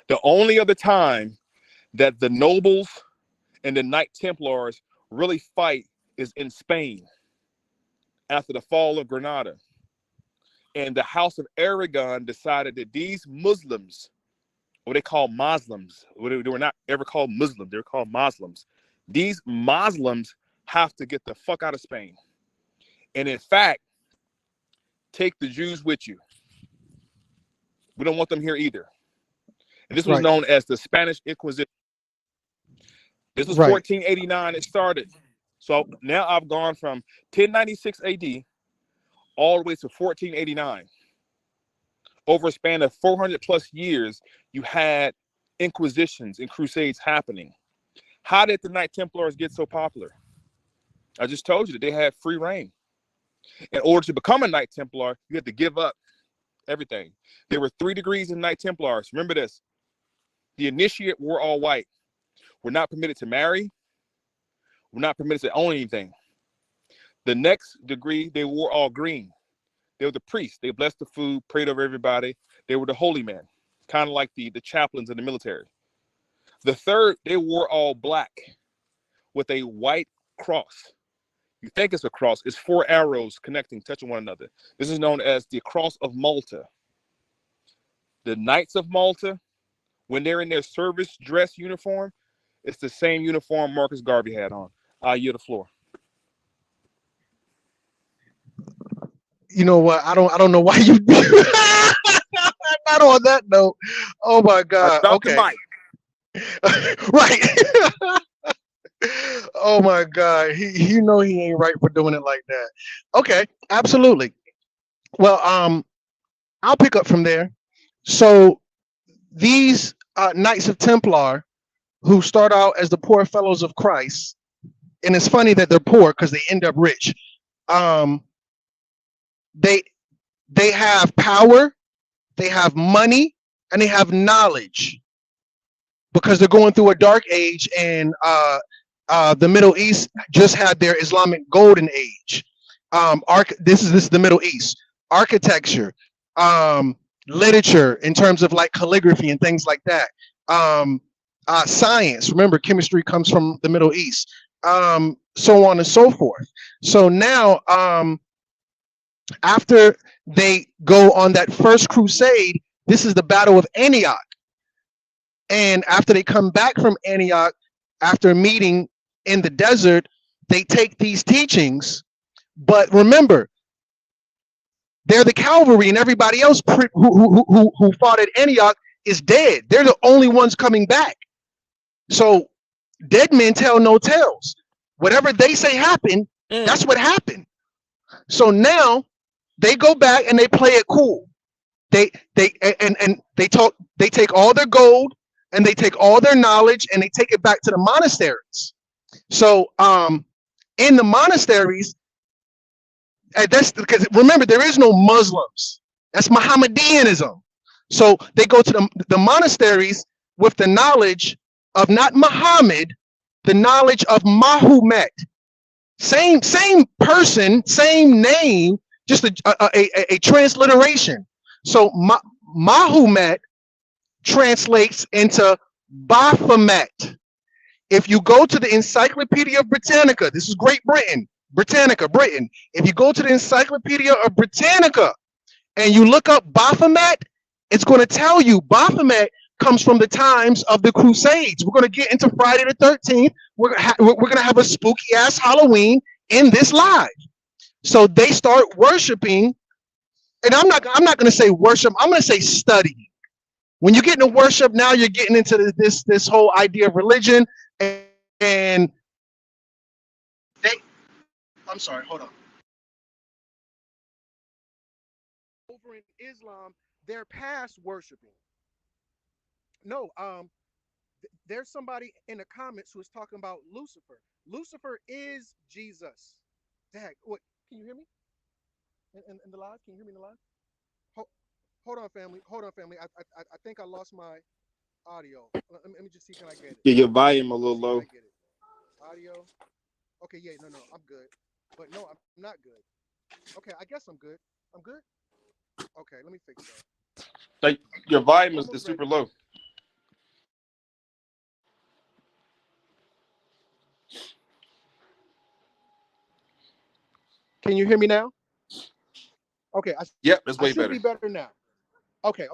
The only other time that the nobles and the Knight Templars really fight is in Spain after the fall of Granada. And the House of Aragon decided that these Muslims, what they call Muslims. They were not ever called Muslims. They were called Muslims. These Muslims have to get the fuck out of Spain. And in fact, take the Jews with you. We don't want them here either. And this was known as the Spanish Inquisition. This was 1489 it started. So now I've gone from 1096 AD all the way to 1489. Over a span of 400 plus years, you had inquisitions and crusades happening. How did the Knight Templars get so popular? I just told you that they had free reign. In order to become a Knight Templar, you had to give up everything. There were 3 degrees in Knight Templars. Remember this. The initiate were all white. We're not permitted to marry. We're not permitted to own anything. The next degree, they wore all green. They were the priests. They blessed the food, prayed over everybody. They were the holy men, kind of like the chaplains in the military. The third, they wore all black with a white cross. You think it's a cross. It's 4 arrows connecting, touching one another. This is known as the Cross of Malta. The Knights of Malta, when they're in their service dress uniform, it's the same uniform Marcus Garvey had on. I yield the floor. You know what? I don't know why you not on that note. Oh my God. Okay. Right. Oh my God. He ain't right for doing it like that. Okay, absolutely. Well, I'll pick up from there. So these Knights of Templar who start out as the poor fellows of Christ, and it's funny that they're poor because they end up rich. They have power, they have money, and they have knowledge because they're going through a dark age, and the Middle East just had their Islamic golden age. This is the Middle East. Architecture, literature in terms of like calligraphy and things like that. Science, remember chemistry comes from the Middle East. So on and so forth. So now, after they go on that first crusade, this is the Battle of Antioch. And after they come back from Antioch, after meeting in the desert, they take these teachings. But remember, they're the cavalry, and everybody else who fought at Antioch is dead. They're the only ones coming back. So dead men tell no tales. Whatever they say happened, that's what happened. So now they go back and they play it cool. They take all their gold and they take all their knowledge and they take it back to the monasteries. So in the monasteries, that's because remember, there is no Muslims. That's Mohammedanism. So they go to the monasteries with the knowledge of not Muhammad, the knowledge of Mahomet. Same person, same name, just a transliteration. So Mahomet translates into Baphomet. If you go to the Encyclopedia Britannica, this is Great Britain, Britain. If you go to the Encyclopedia of Britannica and you look up Baphomet, it's going to tell you Baphomet comes from the times of the Crusades. We're going to get into Friday the 13th. We're going to have a spooky ass Halloween in this live. So they start worshiping, and I'm not going to say worship. I'm going to say studying. When you get into worship, now you're getting into this whole idea of religion, and I'm sorry, hold on. Over in Islam, they're past worshiping. No, there's somebody in the comments who is talking about Lucifer. Lucifer is Jesus. Dang, what? Can you hear me? In the live? Can you hear me in the live? Hold on, family. I think I lost my audio. Let me just see. Can I get it? Yeah, your volume a little low. Audio. Okay, yeah, no, I'm good. But no, I'm not good. Okay, I guess I'm good. I'm good. Okay, let me fix that. Like your volume is super low. Can you hear me now? Okay. Yep, it's way better. Be better now. Okay.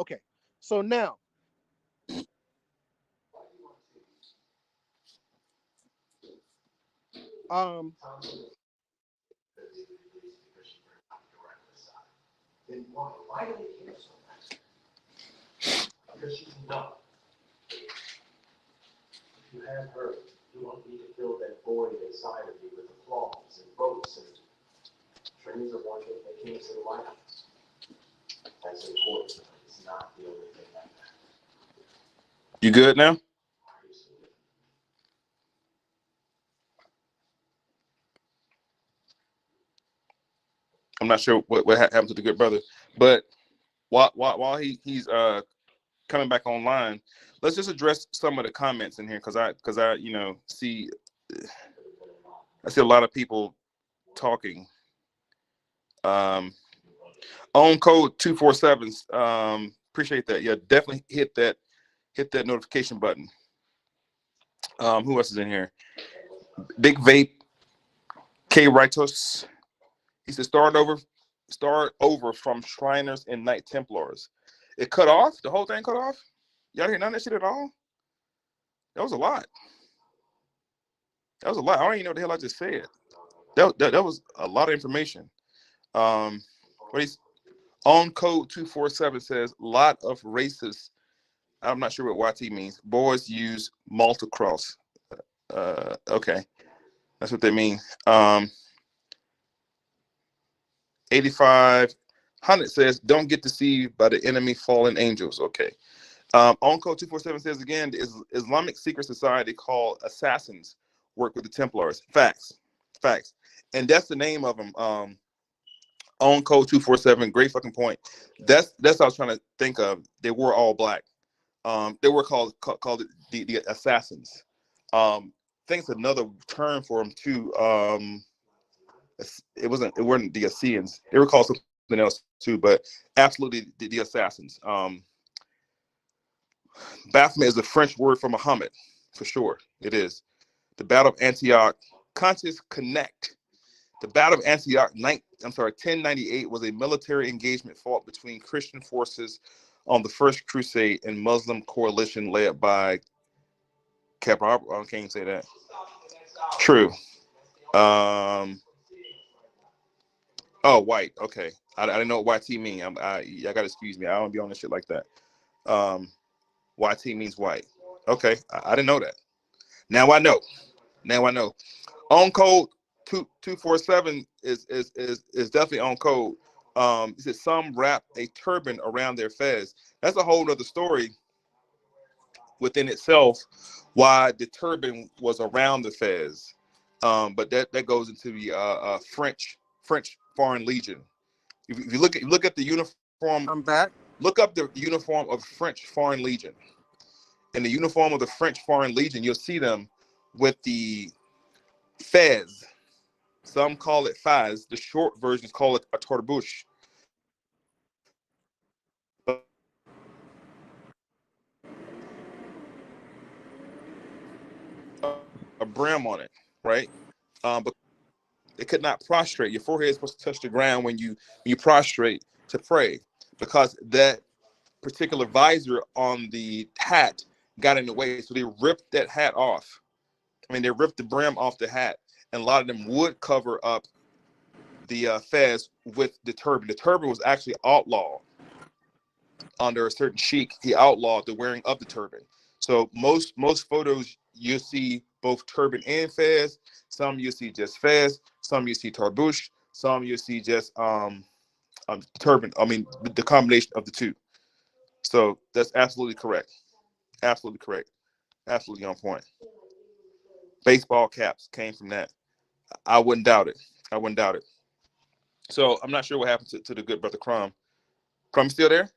So now, Um, You good now? I'm not sure what happened to the good brother, but while he's coming back online, let's just address some of the comments in here because I see a lot of people talking. On code 247. Appreciate that. Yeah, definitely hit that notification button. Who else is in here? Big Vape, K Ritos. He said start over from Shriners and Knight Templars. It cut off. The whole thing cut off. Y'all hear none of that shit at all? That was a lot. That was a lot. I don't even know what the hell I just said. That was a lot of information. What he's on code 247 says lot of racists. I'm not sure what YT means. Boys use multicross. Okay, that's what they mean. 8500 says don't get deceived by the enemy fallen angels. Okay. On code 247 says again, the Islamic secret society called assassins work with the Templars. Facts. And that's the name of them. On code 247, great fucking point. That's what I was trying to think of. They were all black. They were called the assassins. I think it's another term for them too. It weren't the Assyrians. They were called something else too, but absolutely the assassins. Baphomet is a French word for Muhammad, for sure. It is. The Battle of Antioch, Conscious Connect. The Battle of Antioch, 1098, was a military engagement fought between Christian forces on the First Crusade and Muslim coalition led by I can't even say that. True. Oh, white. Okay. I didn't know what YT mean. I got to excuse me. I don't be on this shit like that. YT means white. Okay. I didn't know that. Now I know. On code 247 is definitely on code. It says some wrap a turban around their fez. That's a whole other story within itself. Why the turban was around the fez, but that goes into the French Foreign Legion. If you look at the uniform, I'm back. look up the uniform of French Foreign Legion. In the uniform of the French Foreign Legion, you'll see them with the fez. Some call it fez. The short versions call it a tarbouche. A brim on it, right? But it could not prostrate. Your forehead is supposed to touch the ground when you prostrate to pray, because that particular visor on the hat got in the way. So they ripped that hat off. They ripped the brim off the hat, and a lot of them would cover up the fez with the turban. The turban was actually outlawed under a certain sheik. He outlawed the wearing of the turban. So most photos you see both turban and fez. Some you see just fez. Some you see tarbouche. Some you see just turban. The combination of the two. So that's absolutely correct. Absolutely correct. Absolutely on point. Baseball caps came from that. I wouldn't doubt it. So I'm not sure what happened to the good brother Crumb. Crumb still there?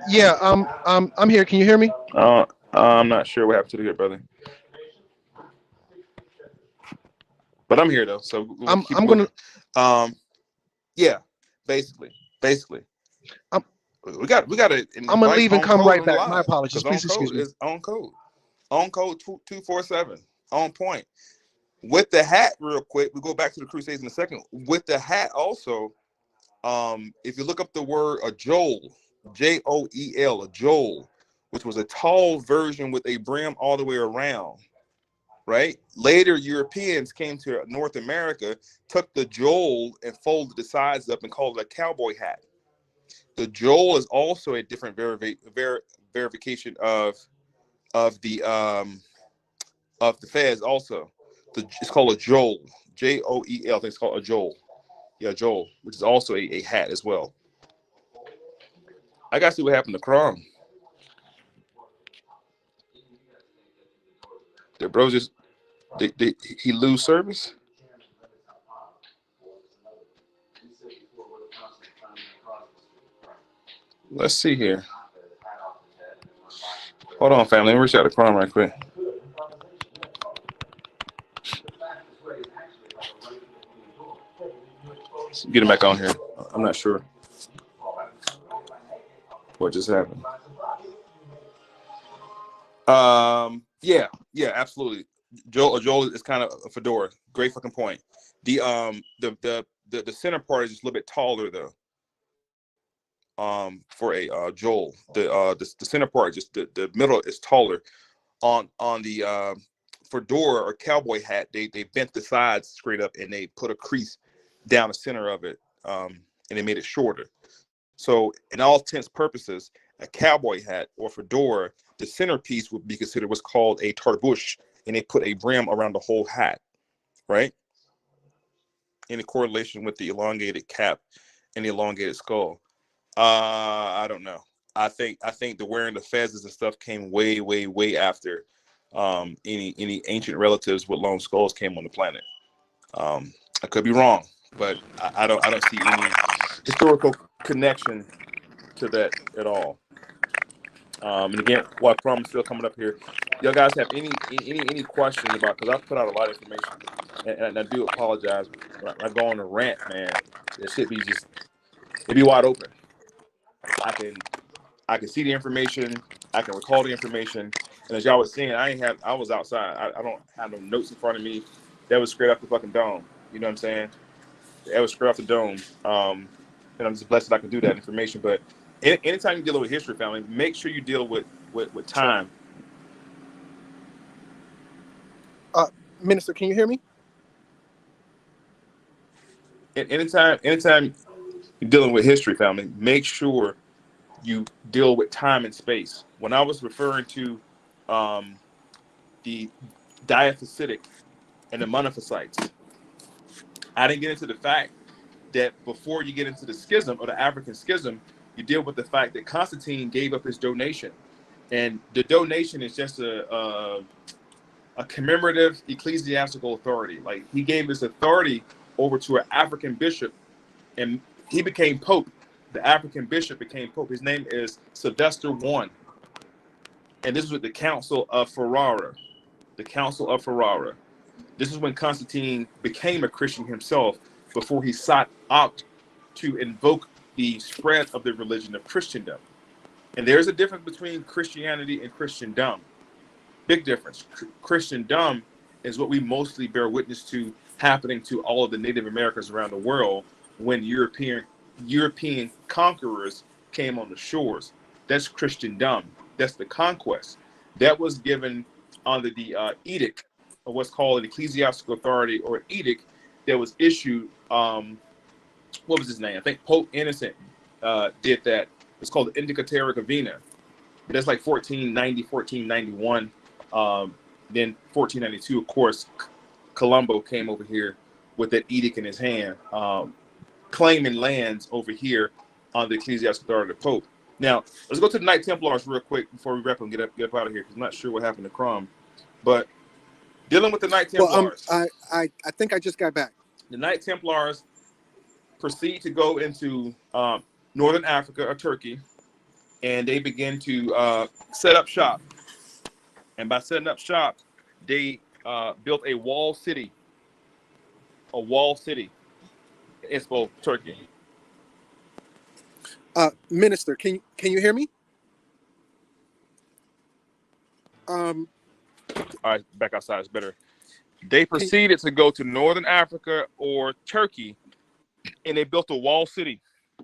Yeah, I'm here. Can you hear me? I'm not sure what happened to the good brother, but I'm here though. So we'll keep moving. Yeah, basically. I'm, We got to I'm gonna invite leave and on come code right on back. My live, apologies. because on Please excuse code me. is on code. On code 247. On point. With the hat, real quick, we go back to the Crusades in a second. With the hat also, if you look up the word Joel, Joel, a Joel, which was a tall version with a brim all the way around, right? Later, Europeans came to North America, took the Joel and folded the sides up and called it a cowboy hat. The Joel is also a different verification of the fez also. It's called a Joel, Joel. I think it's called a Joel. Yeah, Joel, which is also a hat as well. I gotta see what happened to Crom. The bros just he lose service. Let's see here. Hold on, family. Let me reach out to Crom right quick. Let's get him back on here. I'm not sure what just happened. Yeah, absolutely. Joel is kind of a fedora. Great fucking point. The center part is just a little bit taller though. For a Joel, the center part, just the middle is taller. On the fedora or cowboy hat, they bent the sides straight up and they put a crease down the center of it, and they made it shorter. So, in all intents purposes, a cowboy hat or fedora, the centerpiece would be considered what's called a tarbouche, and they put a brim around the whole hat, right? In correlation with the elongated cap and the elongated skull. I don't know. I think the wearing the fezzes and stuff came way after any ancient relatives with long skulls came on the planet. I could be wrong, but I don't see any historical connection to that at all. And again, while Crum is still coming up here, y'all guys have any questions about, because I've put out a lot of information, and I do apologize when I go on a rant, man. It should be just, it'd be wide open. I can see the information, I can recall the information, and as y'all was seeing, I was outside. I don't have no notes in front of me. That was straight off the fucking dome. You know what I'm saying? That was straight off the dome. And I'm just blessed that I can do that information. But anytime you deal with history, family, make sure you deal with time. Minister, can you hear me? Anytime you're dealing with history, family, make sure you deal with time and space. When I was referring to the diaphysitic and the monophysites, I didn't get into the fact that before you get into the schism or the African schism, you deal with the fact that Constantine gave up his donation. And the donation is just a commemorative ecclesiastical authority. Like, he gave his authority over to an African bishop, and he became pope. The African bishop became pope. His name is Sylvester I. And this was at the Council of Ferrara. The Council of Ferrara. This is when Constantine became a Christian himself, before he sought out to invoke the spread of the religion of Christendom. And there's a difference between Christianity and Christendom. Big difference. Christendom is what we mostly bear witness to happening to all of the Native Americans around the world when European conquerors came on the shores. That's Christendom. That's the conquest. That was given under the edict of what's called an ecclesiastical authority, or edict that was issued. What was his name? I think Pope Innocent did that. It's called the Indica Terra Divina. That's like 1490, 1491. Then 1492, of course, Colombo came over here with that edict in his hand, claiming lands over here on the ecclesiastical authority of the Pope. Now, let's go to the Knight Templars real quick before we wrap and get up out of here, because I'm not sure what happened to Crum. But dealing with the Knight Templars. Well, I think I just got back. The Knight Templars proceed to go into northern Africa or Turkey, and they begin to set up shop. And by setting up shop, they built a walled city. A walled city. It's both Turkey. Minister, can you hear me? All right, back outside is better. They proceeded to go to northern Africa or Turkey, and they built a walled city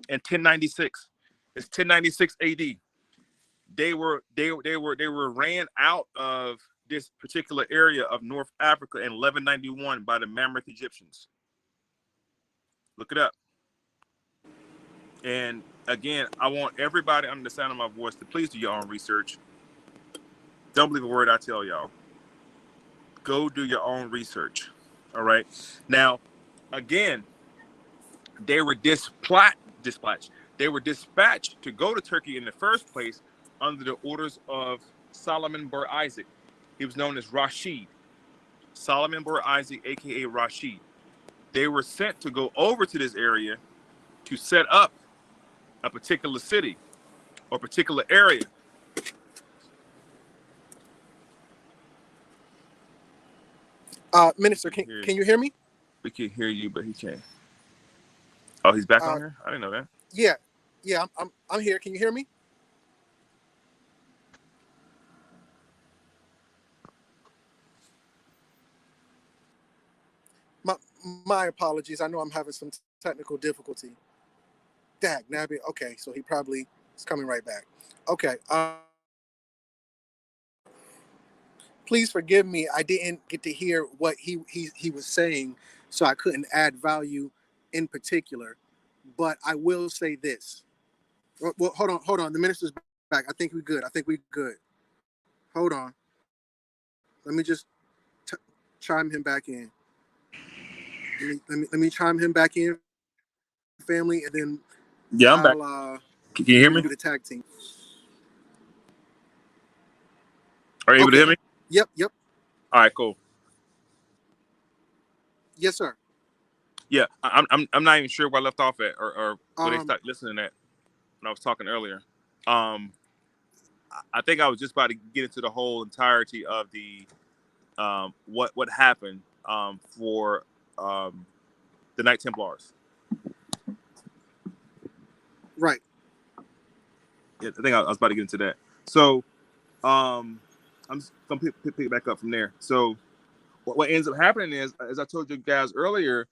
in 1096. It's 1096 AD. They were ran out of this particular area of North Africa in 1191 by the Mammoth Egyptians. Look it up. And again, I want everybody under the sound of my voice to please do your own research. Don't believe a word I tell y'all. Go do your own research. All right. Now, again, they were dispatched. They were dispatched to go to Turkey in the first place under the orders of Solomon Bar Isaac. He was known as Rashid. Solomon Bar Isaac, aka Rashid. They were sent to go over to this area to set up a particular city or particular area. Minister, can you hear me? We can hear you, but he can't. Oh, he's back on here? I didn't know that. Yeah, I'm here. Can you hear me? My apologies. I know I'm having some technical difficulty. Dag, Nabby. Okay, so he probably is coming right back. Okay. Please forgive me. I didn't get to hear what he was saying, so I couldn't add value in particular. But I will say this. Well, hold on. The minister's back. I think we're good. Hold on. Let me just chime him back in. Let me chime him back in, family, and then I'm back. Can you hear me? Do the tag team. Are you able to hear me? Yep. All right, cool. Yes, sir. Yeah, I'm not even sure where I left off at or where they started listening at when I was talking earlier. I think I was just about to get into the whole entirety of the what happened for the Knight Templars. Right. Yeah, I think I was about to get into that. So I'm just gonna pick it back up from there. So what ends up happening is, as I told you guys earlier,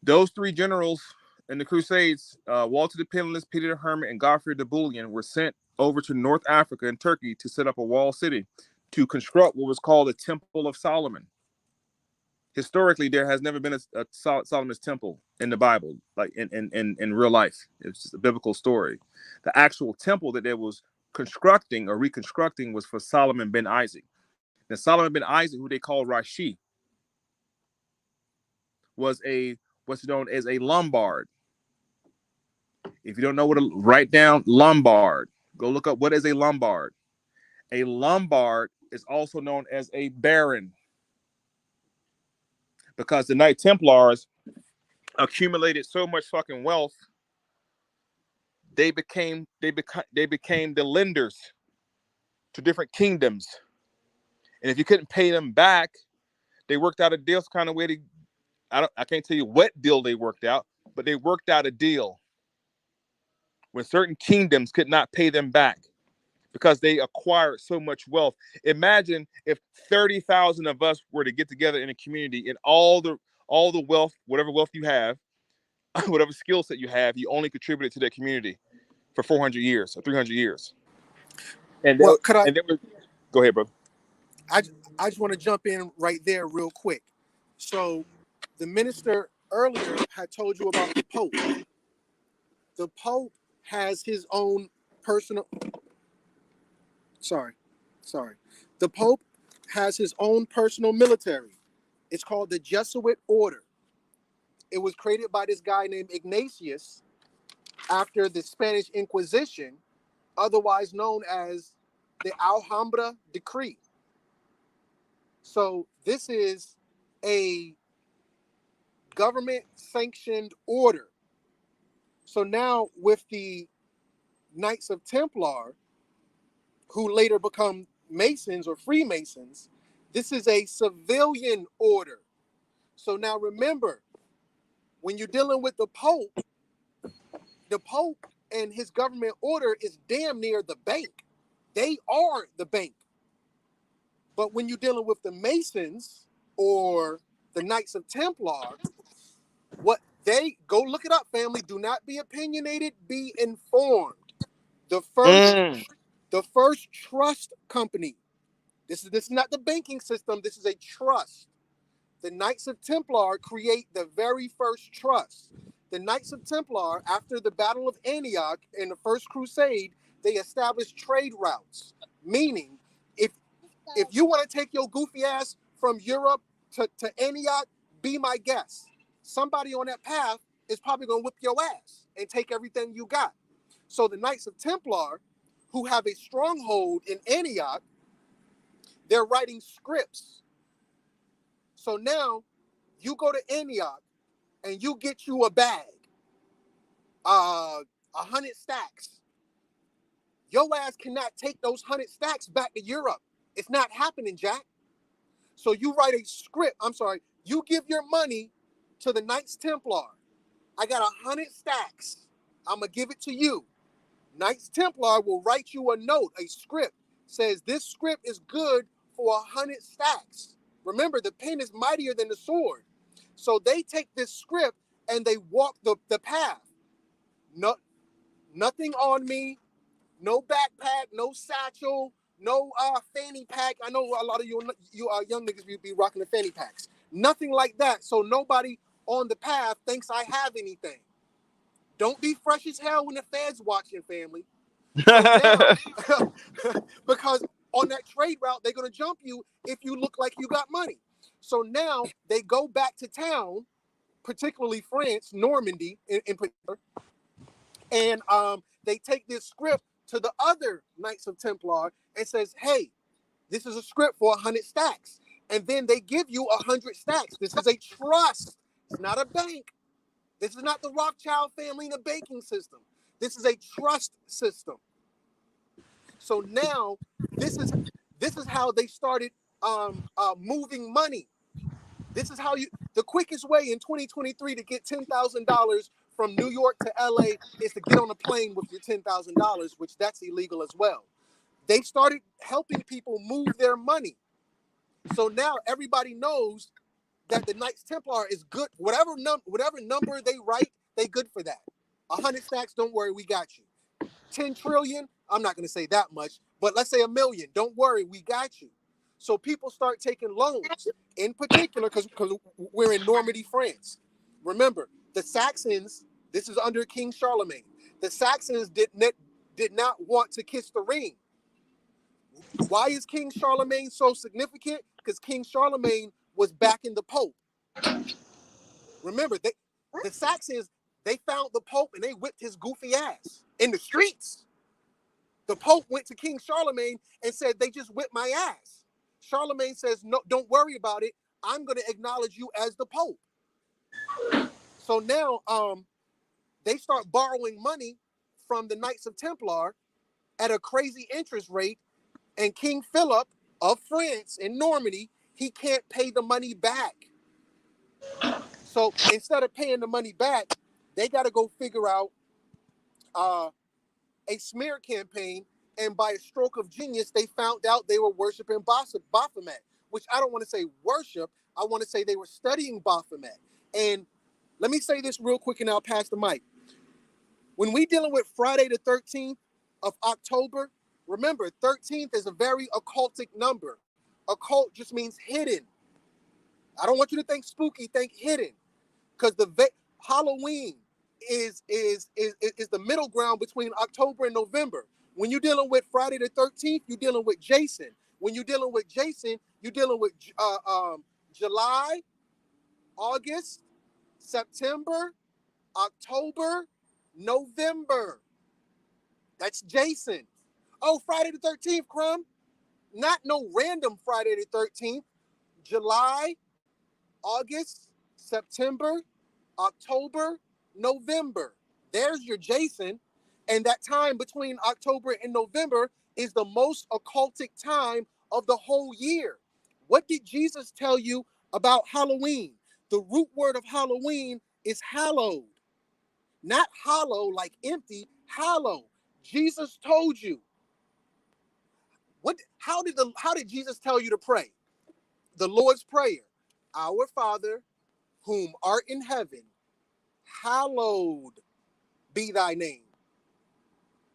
those three generals in the Crusades, Walter the Penniless, Peter the Hermit, and Godfrey the Bullion, were sent over to North Africa and Turkey to set up a walled city to construct what was called the Temple of Solomon. Historically, there has never been a Solomon's temple in the Bible, like in real life. It's just a biblical story. The actual temple that they was constructing or reconstructing was for Solomon ben Isaac. Now, Solomon ben Isaac, who they call Rashid, was what's known as a Lombard. If you don't know what write down Lombard. Go look up what is a Lombard. A Lombard is also known as a baron, because the Knight Templars accumulated so much fucking wealth, they became the lenders to different kingdoms. And if you couldn't pay them back, they worked out a deal some kind of way. I can't tell you what deal they worked out, but they worked out a deal when certain kingdoms could not pay them back because they acquired so much wealth. Imagine if 30,000 of us were to get together in a community, and all the wealth, whatever wealth you have, whatever skill set you have, you only contributed to that community for 400 years or 300 years. And well, go ahead, bro. I just want to jump in right there real quick. So the minister earlier had told you about the Pope. The Pope has his own personal... Sorry. The Pope has his own personal military. It's called the Jesuit Order. It was created by this guy named Ignatius after the Spanish Inquisition, otherwise known as the Alhambra Decree. So this is a government-sanctioned order. So now with the Knights of Templar, who later become Masons or Freemasons, this is a civilian order. So now remember, when you're dealing with the Pope and his government order is damn near the bank. They are the bank. But when you're dealing with the Masons or the Knights of Templar, what they go look it up, family. Do not be opinionated, be informed. The first Mm. the first trust company. This is not the banking system. This is a trust. The Knights of Templar create the very first trust. The Knights of Templar, after the Battle of Antioch in the First Crusade, they established trade routes. Meaning, if you want to take your goofy ass from Europe to Antioch, be my guest. Somebody on that path is probably going to whip your ass and take everything you got. So the Knights of Templar, who have a stronghold in Antioch, they're writing scripts. So now you go to Antioch and you get you a bag, 100 stacks. Your ass cannot take those 100 stacks back to Europe. It's not happening, Jack. So you write a script. I'm sorry. You give your money to the Knights Templar. I got 100 stacks. I'm going to give it to you. Knights Templar will write you a note, a script. Says this script is good for 100 stacks. Remember, the pen is mightier than the sword. So they take this script and they walk the path. No, nothing on me, no backpack, no satchel, no fanny pack. I know a lot of you young niggas be rocking the fanny packs. Nothing like that. So nobody on the path thinks I have anything. Don't be fresh as hell when the feds watching, family. So now, because on that trade route, they're going to jump you if you look like you got money. So now they go back to town, particularly France, Normandy in particular, and they take this script to the other Knights of Templar and says, hey, this is a script for 100 stacks. And then they give you 100 stacks. This is a trust. It's not a bank. This is not the Rothschild family in a banking system. This is a trust system. So now this is how they started moving money. This is how the quickest way in 2023 to get $10,000 from New York to LA is to get on a plane with your $10,000, which that's illegal as well. They started helping people move their money. So now everybody knows that the Knights Templar is good. Whatever number they write, they good for that. 100 stacks, don't worry, we got you. 10 trillion, I'm not going to say that much, but let's say 1 million. Don't worry, we got you. So people start taking loans, in particular, because we're in Normandy, France. Remember, the Saxons, this is under King Charlemagne. The Saxons did not want to kiss the ring. Why is King Charlemagne so significant? Because King Charlemagne was backing the Pope. Remember, the Saxons, they found the Pope and they whipped his goofy ass in the streets. The Pope went to King Charlemagne and said, they just whipped my ass. Charlemagne says, no, don't worry about it. I'm going to acknowledge you as the Pope. So now they start borrowing money from the Knights of Templar at a crazy interest rate. And King Philip of France in Normandy, he can't pay the money back. So instead of paying the money back, they got to go figure out a smear campaign. And by a stroke of genius, they found out they were worshiping Baphomet, which I don't want to say worship. I want to say they were studying Baphomet. And let me say this real quick and I'll pass the mic. When we dealing with Friday the 13th of October, remember, 13th is a very occultic number. Occult just means hidden. I don't want you to think spooky, think hidden. Because Halloween is the middle ground between October and November. When you're dealing with Friday the 13th, you're dealing with Jason. When you're dealing with Jason, you're dealing with July, August, September, October, November. That's Jason. Oh, Friday the 13th, Crumb. Not no random Friday the 13th. July, August, September, October, November. There's your Jason. And that time between October and November is the most occultic time of the whole year. What did Jesus tell you about Halloween? The root word of Halloween is hallowed. Not hollow like empty, hallow. Jesus told you. How did Jesus tell you to pray? The Lord's Prayer. Our Father, whom art in heaven, hallowed be thy name.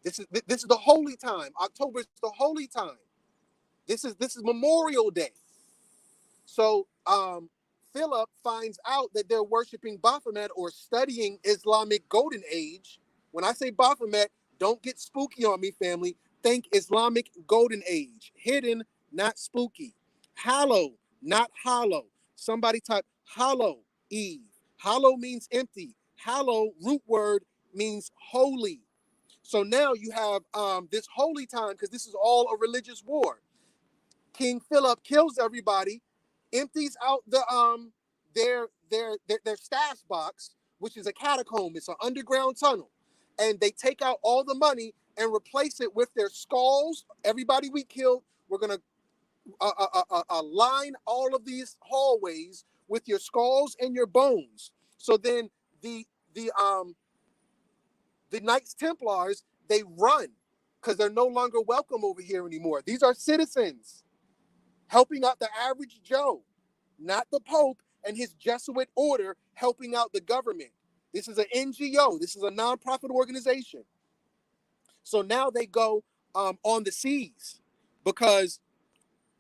This is the holy time. October is the holy time. This is Memorial Day. So Philip finds out that they're worshiping Baphomet or studying Islamic Golden Age. When I say Baphomet, don't get spooky on me, family. Think Islamic Golden Age. Hidden, not spooky. Hallow, not hollow. Somebody type hollow, Eve. Hollow means empty. Hallow, root word, means holy. So now you have this holy time, because this is all a religious war. King Philip kills everybody, empties out the their stash box, which is a catacomb. It's an underground tunnel, and they take out all the money and replace it with their skulls. Everybody we killed, we're gonna line all of these hallways with your skulls and your bones. So then the Knights Templars, they run because they're no longer welcome over here anymore. These are citizens helping out the average Joe, not the Pope and his Jesuit order helping out the government. This is an NGO. This is a nonprofit organization. So now they go on the seas, because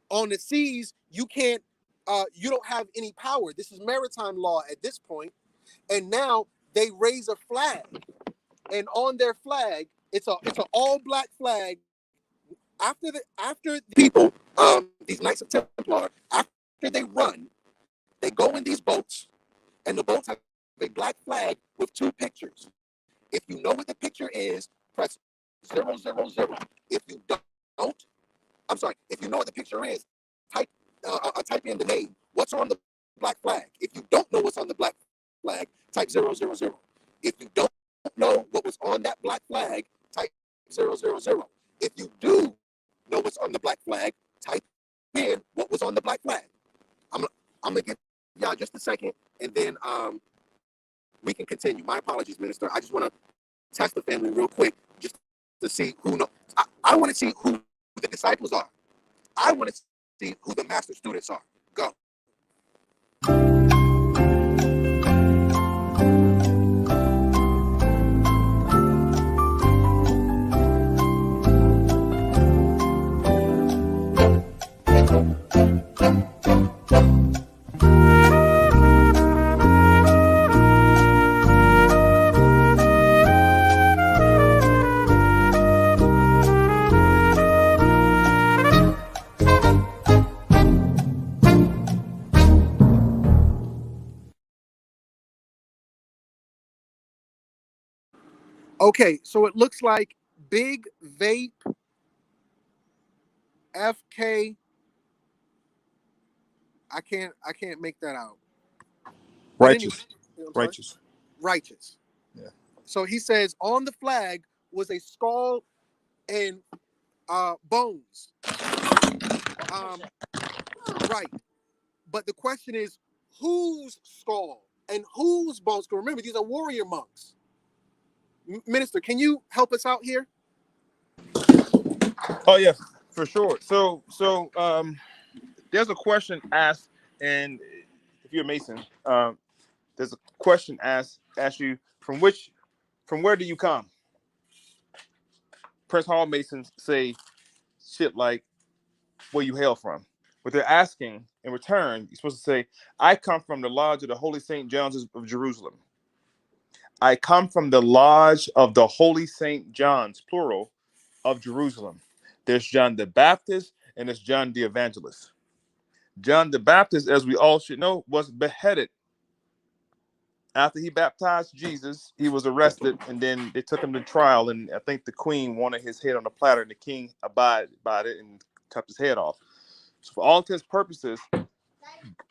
on the seas you can't, you don't have any power. This is maritime law at this point. And now they raise a flag, and on their flag, it's an all black flag. After the people, these Knights of Templar, after they run, they go in these boats, and the boats have a black flag with two pictures. If you know what the picture is, press 000. If you don't, I'm sorry. If you know what the picture is, type in the name. What's on the black flag? If you don't know what's on the black flag, type 000. If you don't know what was on that black flag, type 000. If you do know what's on the black flag, type in what was on the black flag. I'm gonna give y'all just a second, and then we can continue. My apologies, Minister. I just want to test the family real quick, just to see who knows. I want to see who the disciples are. I want to see who the master students are. Go. Okay, so it looks like Big Vape FK. I can't make that out. But anyway, Righteous. righteous. Yeah. So he says on the flag was a skull and bones. Right. But the question is, whose skull and whose bones? Because remember, these are warrior monks. Minister, can you help us out here? Oh yeah, for sure. So there's a question asked, and if you're a Mason, there's a question asked you from where do you come? Prince Hall Masons say shit like, where you hail from. What they're asking in return, you're supposed to say, I come from the lodge of the Holy St. John's of Jerusalem. I come from the lodge of the Holy St. John's, plural, of Jerusalem. There's John the Baptist and there's John the Evangelist. John the Baptist, as we all should know, was beheaded. After he baptized Jesus, he was arrested, and then they took him to trial, and I think the queen wanted his head on a platter, and the king abided by it and cut his head off. So for all intents and purposes,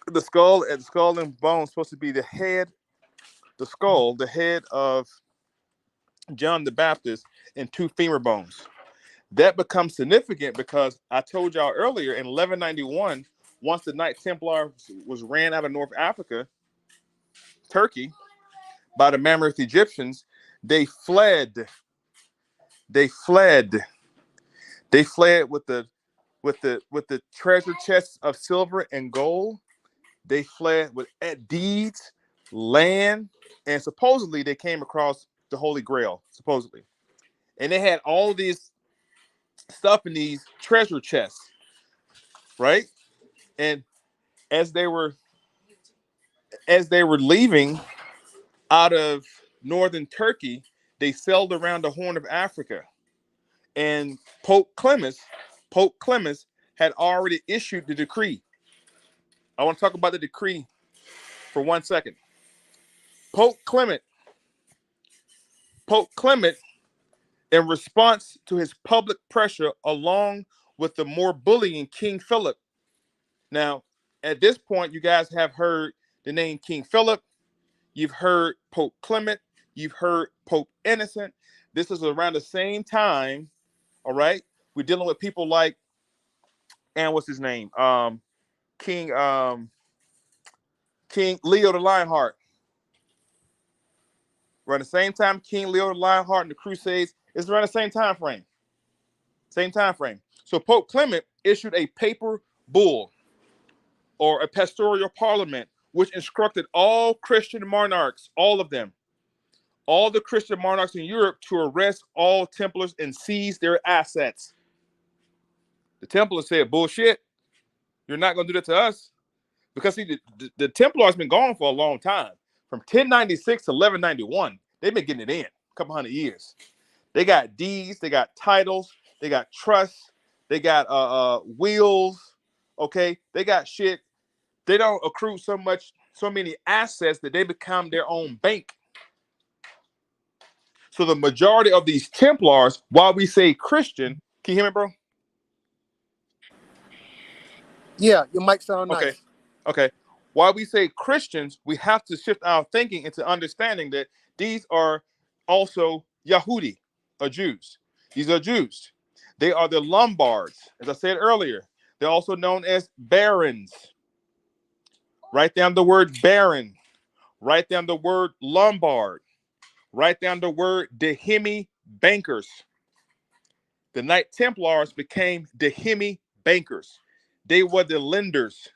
the skull and bone is supposed to be the head, the skull, the head of John the Baptist, and two femur bones. That becomes significant because I told y'all earlier in 1191, once the Knights Templar was ran out of North Africa, Turkey, by the Mamluk Egyptians, they fled. They fled with the treasure chests of silver and gold. They fled with deeds, land, and supposedly they came across the Holy Grail, supposedly. and they had all this stuff in these treasure chests, right? And as they were leaving out of northern Turkey, they sailed around the Horn of Africa, and Pope Clemens had already issued the decree. I want to talk about the decree for 1 second. Pope Clement, in response to his public pressure, along with the more bullying King Philip. Now, at this point, you guys have heard the name King Philip. You've heard Pope Clement. You've heard Pope Innocent. This is around the same time, all right? We're dealing with people like, and what's his name? King Leo the Lionheart. Around the same time, King Leo the Lionheart and the Crusades is around the same time frame. So Pope Clement issued a paper bull, or a pastoral parliament, which instructed all Christian monarchs, all of them, all the Christian monarchs in Europe, to arrest all Templars and seize their assets. The Templars said, bullshit, you're not going to do that to us. Because see, the Templars been gone for a long time. From 1096 to 1191, they've been getting it in a couple hundred years. They got deeds, they got titles, they got trusts, they got wills, okay? They got shit. They don't accrue so many assets that they become their own bank. So the majority of these Templars, while we say Christian, can you hear me, bro? Yeah, your mic sound nice. Okay. While we say Christians, we have to shift our thinking into understanding that these are also Yahudi, or Jews. These are Jews. They are the Lombards. As I said earlier, they're also known as barons. Write down the word baron. Write down the word Lombard. Write down the word Dehemi bankers. The Knight Templars became Dehemi bankers. They were the lenders.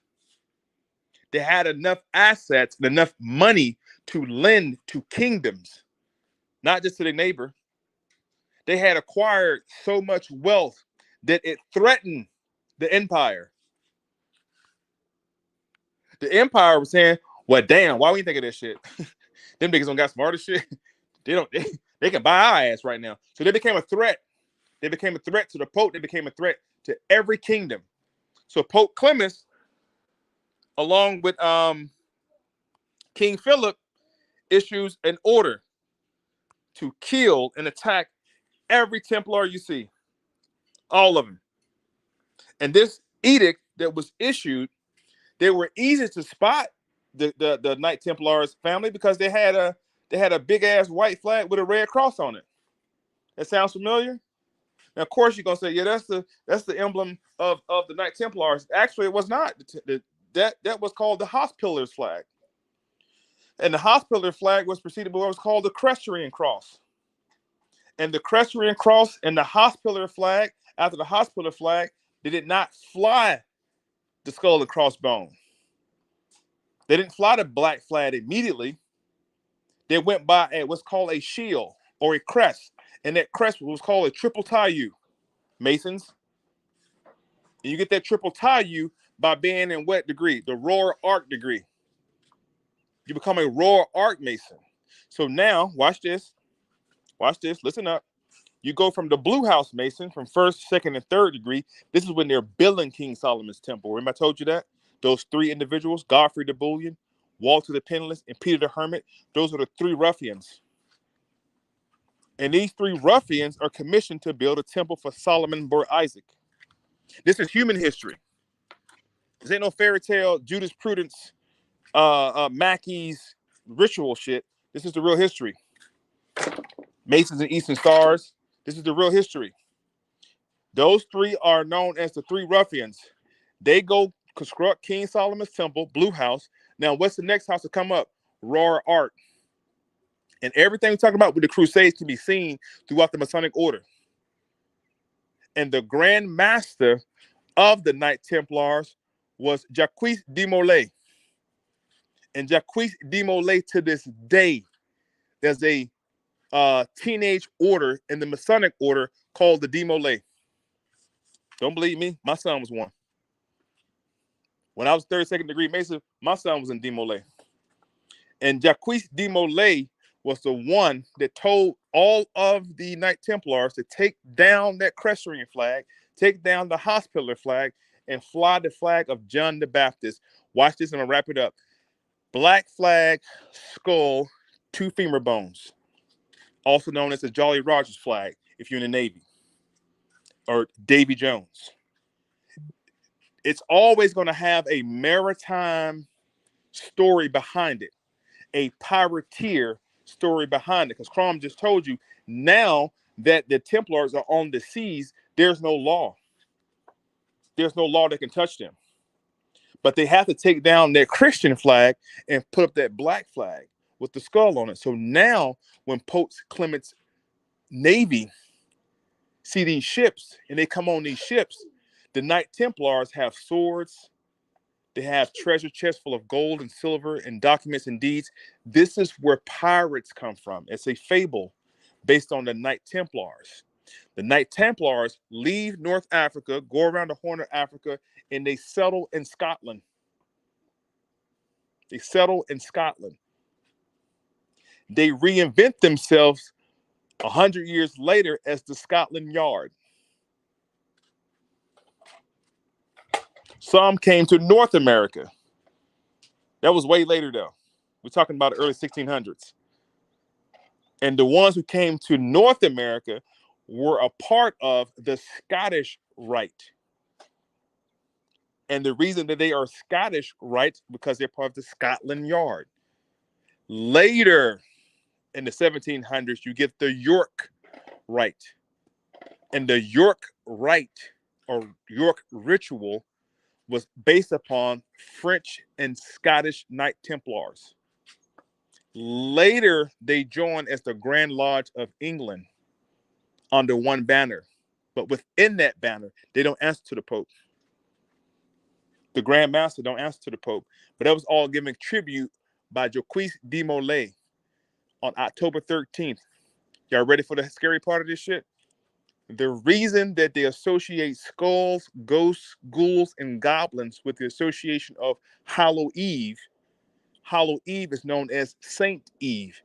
They had enough assets and enough money to lend to kingdoms, not just to their neighbor. They had acquired so much wealth that it threatened the empire. The empire was saying, well, damn, why we think of this shit? Them niggas don't got smarter shit. They can buy our ass right now. So they became a threat. They became a threat to the Pope. They became a threat to every kingdom. So Pope Clemens, along with King Philip, issues an order to kill and attack every Templar you see. All of them. And this edict that was issued, they were easy to spot, the Knight Templars family, because they had a big ass white flag with a red cross on it. That sounds familiar? Now, of course, you're gonna say, yeah, that's the emblem of the Knight Templars. Actually, it was not. That was called the Hospitallers flag, and the Hospitaller flag was preceded by what was called the Crestorian cross. And the Crestorian cross and the Hospitaller flag, after the Hospitaller flag, they did not fly the skull and crossbone. They didn't fly the black flag immediately. They went by what's called a shield or a crest, and that crest was called a triple tailleur. Masons, and you get that triple tailleur by being in what degree? The Royal Arc degree. You become a Royal Arc Mason. So now, watch this. Listen up. You go from the Blue House Mason from first, second, and third degree. This is when they're building King Solomon's temple. Remember I told you that? Those three individuals, Godfrey the Bullion, Walter the Penniless, and Peter the Hermit, those are the three ruffians. And these three ruffians are commissioned to build a temple for Solomon Bor Isaac. This is human history. This ain't no fairy tale, Judas Prudence, Mackey's ritual shit. This is the real history. Masons and Eastern Stars. This is the real history. Those three are known as the three ruffians. They go construct King Solomon's temple, Blue House. Now, what's the next house to come up? Royal Arc. And everything we talk about with the Crusades can be seen throughout the Masonic order. And the Grand Master of the Knight Templars was Jacques de Molay. And Jacques de Molay, to this day, there's a teenage order in the Masonic order called the M.O.I. Don't believe me? My son was one. When I was 32nd degree Mason, my son was in M.O.I. And Jacques de Molay was the one that told all of the Knight Templars to take down that Crescent flag, take down the Hospitaller flag, and fly the flag of John the Baptist. Watch this, and I'm gonna wrap it up. Black flag, skull, 2 femur bones, also known as the Jolly Rogers flag if you're in the Navy, or Davy Jones. It's always going to have a maritime story behind it, a pirateer story behind it, because Crom just told you, now that the Templars are on the seas, there's no law. There's no law that can touch them. But they have to take down their Christian flag and put up that black flag with the skull on it. So now when Pope Clement's Navy see these ships and they come on these ships, the Knight Templars have swords. They have treasure chests full of gold and silver and documents and deeds. This is where pirates come from. It's a fable based on the Knight Templars. The Knight Templars leave North Africa, go around the Horn of Africa, and they settle in Scotland. They settle in Scotland. They reinvent themselves 100 years later as the Scotland Yard. Some came to North America. That was way later, though. We're talking about the early 1600s. And the ones who came to North America were a part of the Scottish Rite. And the reason that they are Scottish Rite because they're part of the Scotland Yard. Later in the 1700s, you get the York Rite. And the York Rite or York ritual was based upon French and Scottish Knight Templars. Later, they joined as the Grand Lodge of England under one banner. But within that banner, they don't answer to the Pope. The Grand Master don't answer to the Pope. But that was all given tribute by Jacques de Molay on October 13th. Y'all ready for the scary part of this shit? The reason that they associate skulls, ghosts, ghouls, and goblins with the association of Hallow Eve is known as Saint Eve.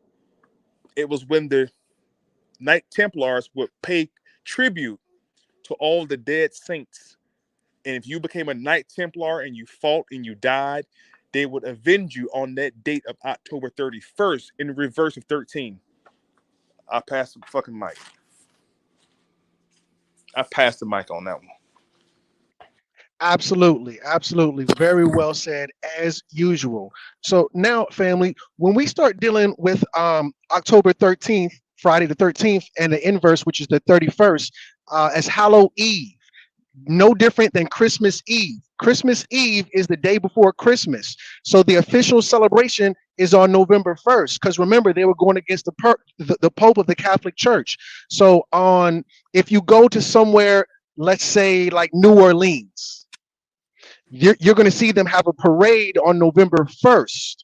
It was when the Knight Templars would pay tribute to all the dead saints. And if you became a Knight Templar and you fought and you died, they would avenge you on that date of October 31st in reverse of 13. I passed the fucking mic. I passed the mic on that one. Absolutely, absolutely. Very well said, as usual. So now, family, when we start dealing with October 13th, Friday the 13th, and the inverse, which is the 31st, as Hallow Eve, no different than Christmas Eve. Christmas Eve is the day before Christmas. So the official celebration is on November 1st, because remember, they were going against the Pope of the Catholic Church. So if you go to somewhere, let's say like New Orleans, you're going to see them have a parade on November 1st.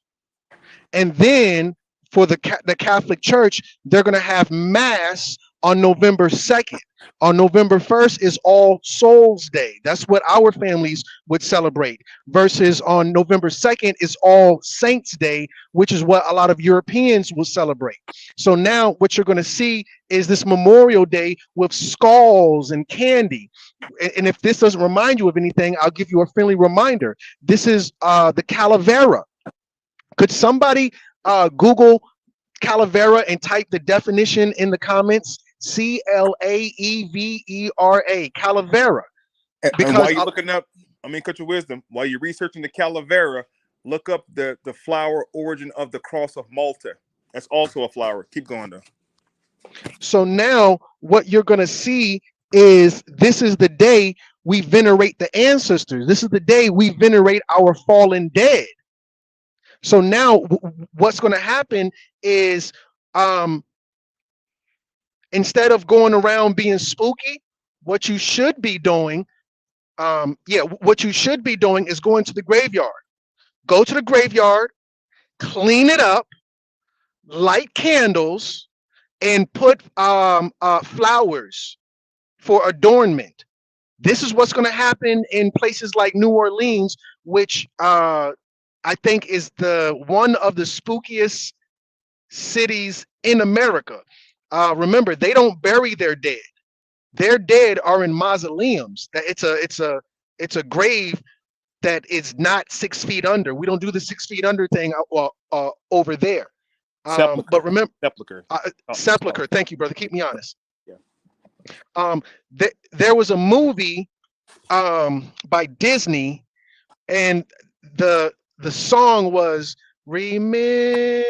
And then for the Catholic Church, they're going to have Mass on November 2nd. On November 1st is All Souls Day. That's what our families would celebrate. Versus on November 2nd is All Saints Day, which is what a lot of Europeans will celebrate. So now what you're going to see is this Memorial Day with skulls and candy. And if this doesn't remind you of anything, I'll give you a friendly reminder. This is the Calavera. Could somebody Google Calavera and type the definition in the comments? Claevera, Calavera. Because and while you're looking up, cut your wisdom, while you're researching the Calavera, look up the flower origin of the cross of Malta. That's also a flower. Keep going though. So now what you're going to see is this is the day we venerate the ancestors. This is the day we venerate our fallen dead. So now what's going to happen is instead of going around being spooky, what you should be doing, what you should be doing is going to the graveyard. Go to the graveyard, clean it up, light candles, and put flowers for adornment. This is what's going to happen in places like New Orleans, which I think is the one of the spookiest cities in America. Remember, they don't bury their dead. Their dead are in mausoleums. That it's a grave that is not 6 feet under. We don't do the 6 feet under thing over there. Sepulcher. But remember, Sepulcher. sepulcher. Thank you, brother. Keep me honest. Yeah. There was a movie by Disney, and the song was "Remember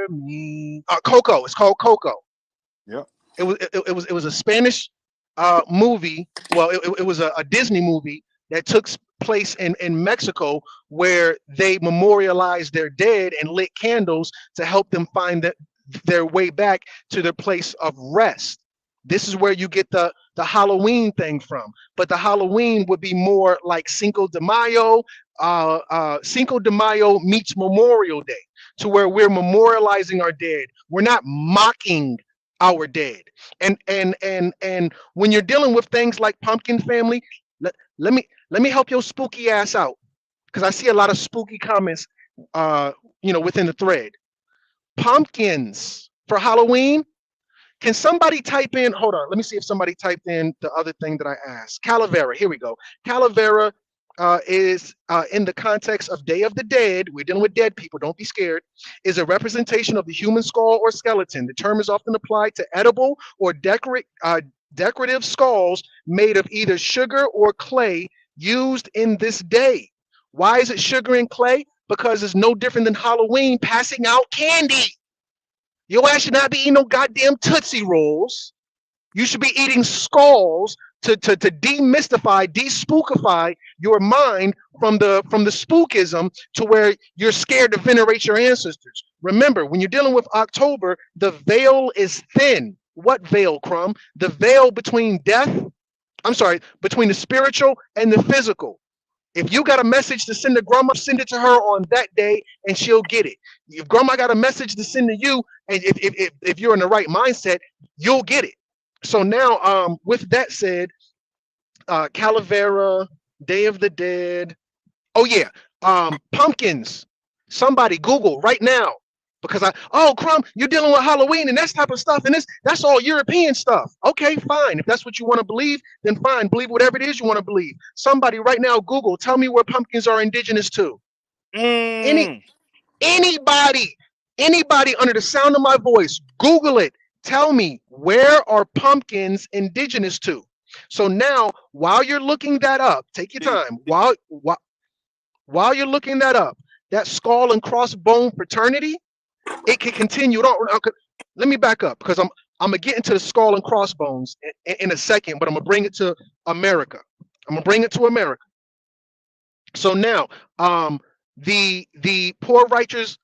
Me." Coco. It's called Coco. Yeah. It was a Spanish movie. Well, it was a Disney movie that took place in Mexico, where they memorialized their dead and lit candles to help them find their way back to their place of rest. This is where you get the Halloween thing from. But the Halloween would be more like Cinco de Mayo. Cinco de Mayo meets Memorial Day, to where we're memorializing our dead. We're not mocking our dead. And when you're dealing with things like pumpkin family, let me help your spooky ass out, because I see a lot of spooky comments within the thread. Pumpkins for Halloween. Can somebody type in? Hold on. Let me see if somebody typed in the other thing that I asked. Calavera. Here we go. Calavera is in the context of Day of the Dead. We're dealing with dead people. Don't be scared. Is a representation of the human skull or skeleton. The term is often applied to edible or decorative skulls made of either sugar or clay used in this day. Why is it sugar and clay? Because it's no different than Halloween passing out candy. Your ass should not be eating no goddamn Tootsie Rolls. You should be eating skulls to demystify, despookify your mind from the spookism, to where you're scared to venerate your ancestors. Remember, when you're dealing with October, the veil is thin. What veil, Crumb? The veil between between the spiritual and the physical. If you got a message to send to grandma, send it to her on that day and she'll get it. If grandma got a message to send to you, and if you're in the right mindset, you'll get it. So now, with that said, Calavera, Day of the Dead. Oh yeah, pumpkins. Somebody Google right now, because Crumb, you're dealing with Halloween and that type of stuff, and that's all European stuff. Okay, fine. If that's what you want to believe, then fine. Believe whatever it is you want to believe. Somebody right now Google, tell me where pumpkins are indigenous to. Anybody under the sound of my voice, Google it. Tell me, where are pumpkins indigenous to? So now, while you're looking that up, take your time. While you're looking that up, that skull and crossbone fraternity, it can continue. Let me back up, because I'm gonna get into the skull and crossbones in a second, but I'm gonna bring it to America. So now, the poor righteous,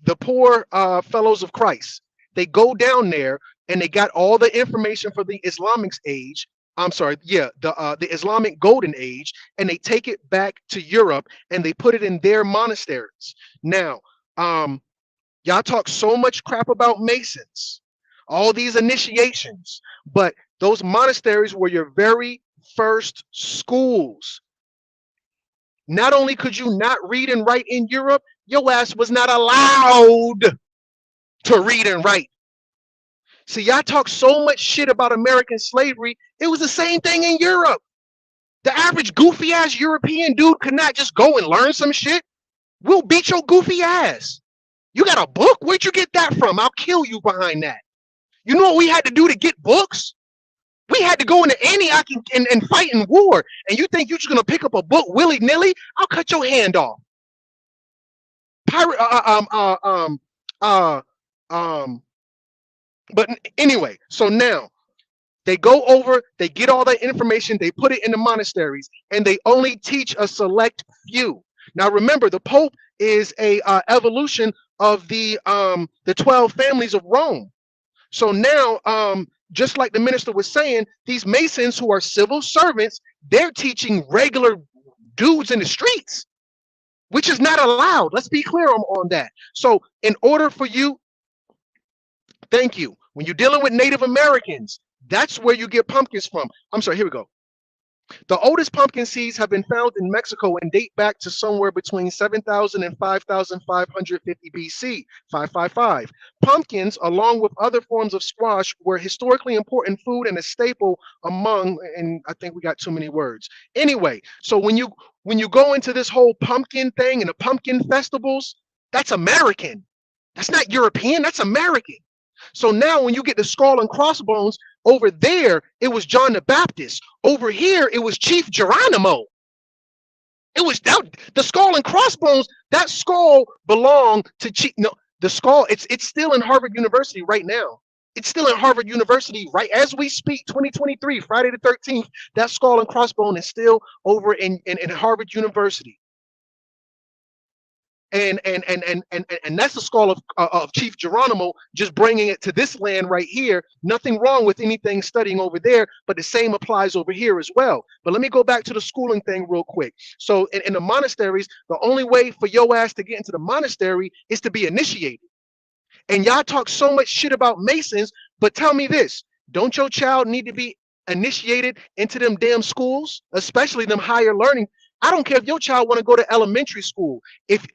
the poor fellows of Christ, they go down there and they got all the information for the Islamic age. The Islamic golden age, and they take it back to Europe and they put it in their monasteries. Now, y'all talk so much crap about Masons, all these initiations, but those monasteries were your very first schools. Not only could you not read and write in Europe, your ass was not allowed to read and write. See, y'all talk so much shit about American slavery. It was the same thing in Europe. The average goofy ass European dude could not just go and learn some shit. We'll beat your goofy ass. You got a book? Where'd you get that from? I'll kill you behind that. You know what we had to do to get books? We had to go into Antioch and fight in war. And you think you're just gonna pick up a book willy-nilly? I'll cut your hand off. But anyway, so now they go over, they get all that information, they put it in the monasteries, and they only teach a select few. Now remember, the Pope is a evolution of the 12 families of Rome. So now, just like the minister was saying, these Masons who are civil servants, they're teaching regular dudes in the streets, which is not allowed. Let's be clear on that. So in order for you, Thank you. When you're dealing with Native Americans, that's where you get pumpkins from. I'm sorry, here we go. The oldest pumpkin seeds have been found in Mexico and date back to somewhere between 7,000 and 5,550 BC, 555. Pumpkins, along with other forms of squash, were historically important food and a staple among, and I think we got too many words. Anyway, so when you go into this whole pumpkin thing and the pumpkin festivals, that's American. That's not European, that's American. So now when you get the skull and crossbones, over there, it was John the Baptist. Over here, it was Chief Geronimo. It was the skull and crossbones. That skull belonged to Chief. No, the skull. It's still in Harvard University right now. It's still in Harvard University right as we speak. 2023, Friday the 13th. That skull and crossbone is still over in Harvard University. And that's the skull of Chief Geronimo, just bringing it to this land right here. Nothing wrong with anything studying over there, but the same applies over here as well. But let me go back to the schooling thing real quick. So in the monasteries, the only way for your ass to get into the monastery is to be initiated. And y'all talk so much shit about Masons, but tell me this: don't your child need to be initiated into them damn schools, especially them higher learning? I don't care if your child want to go to elementary school. If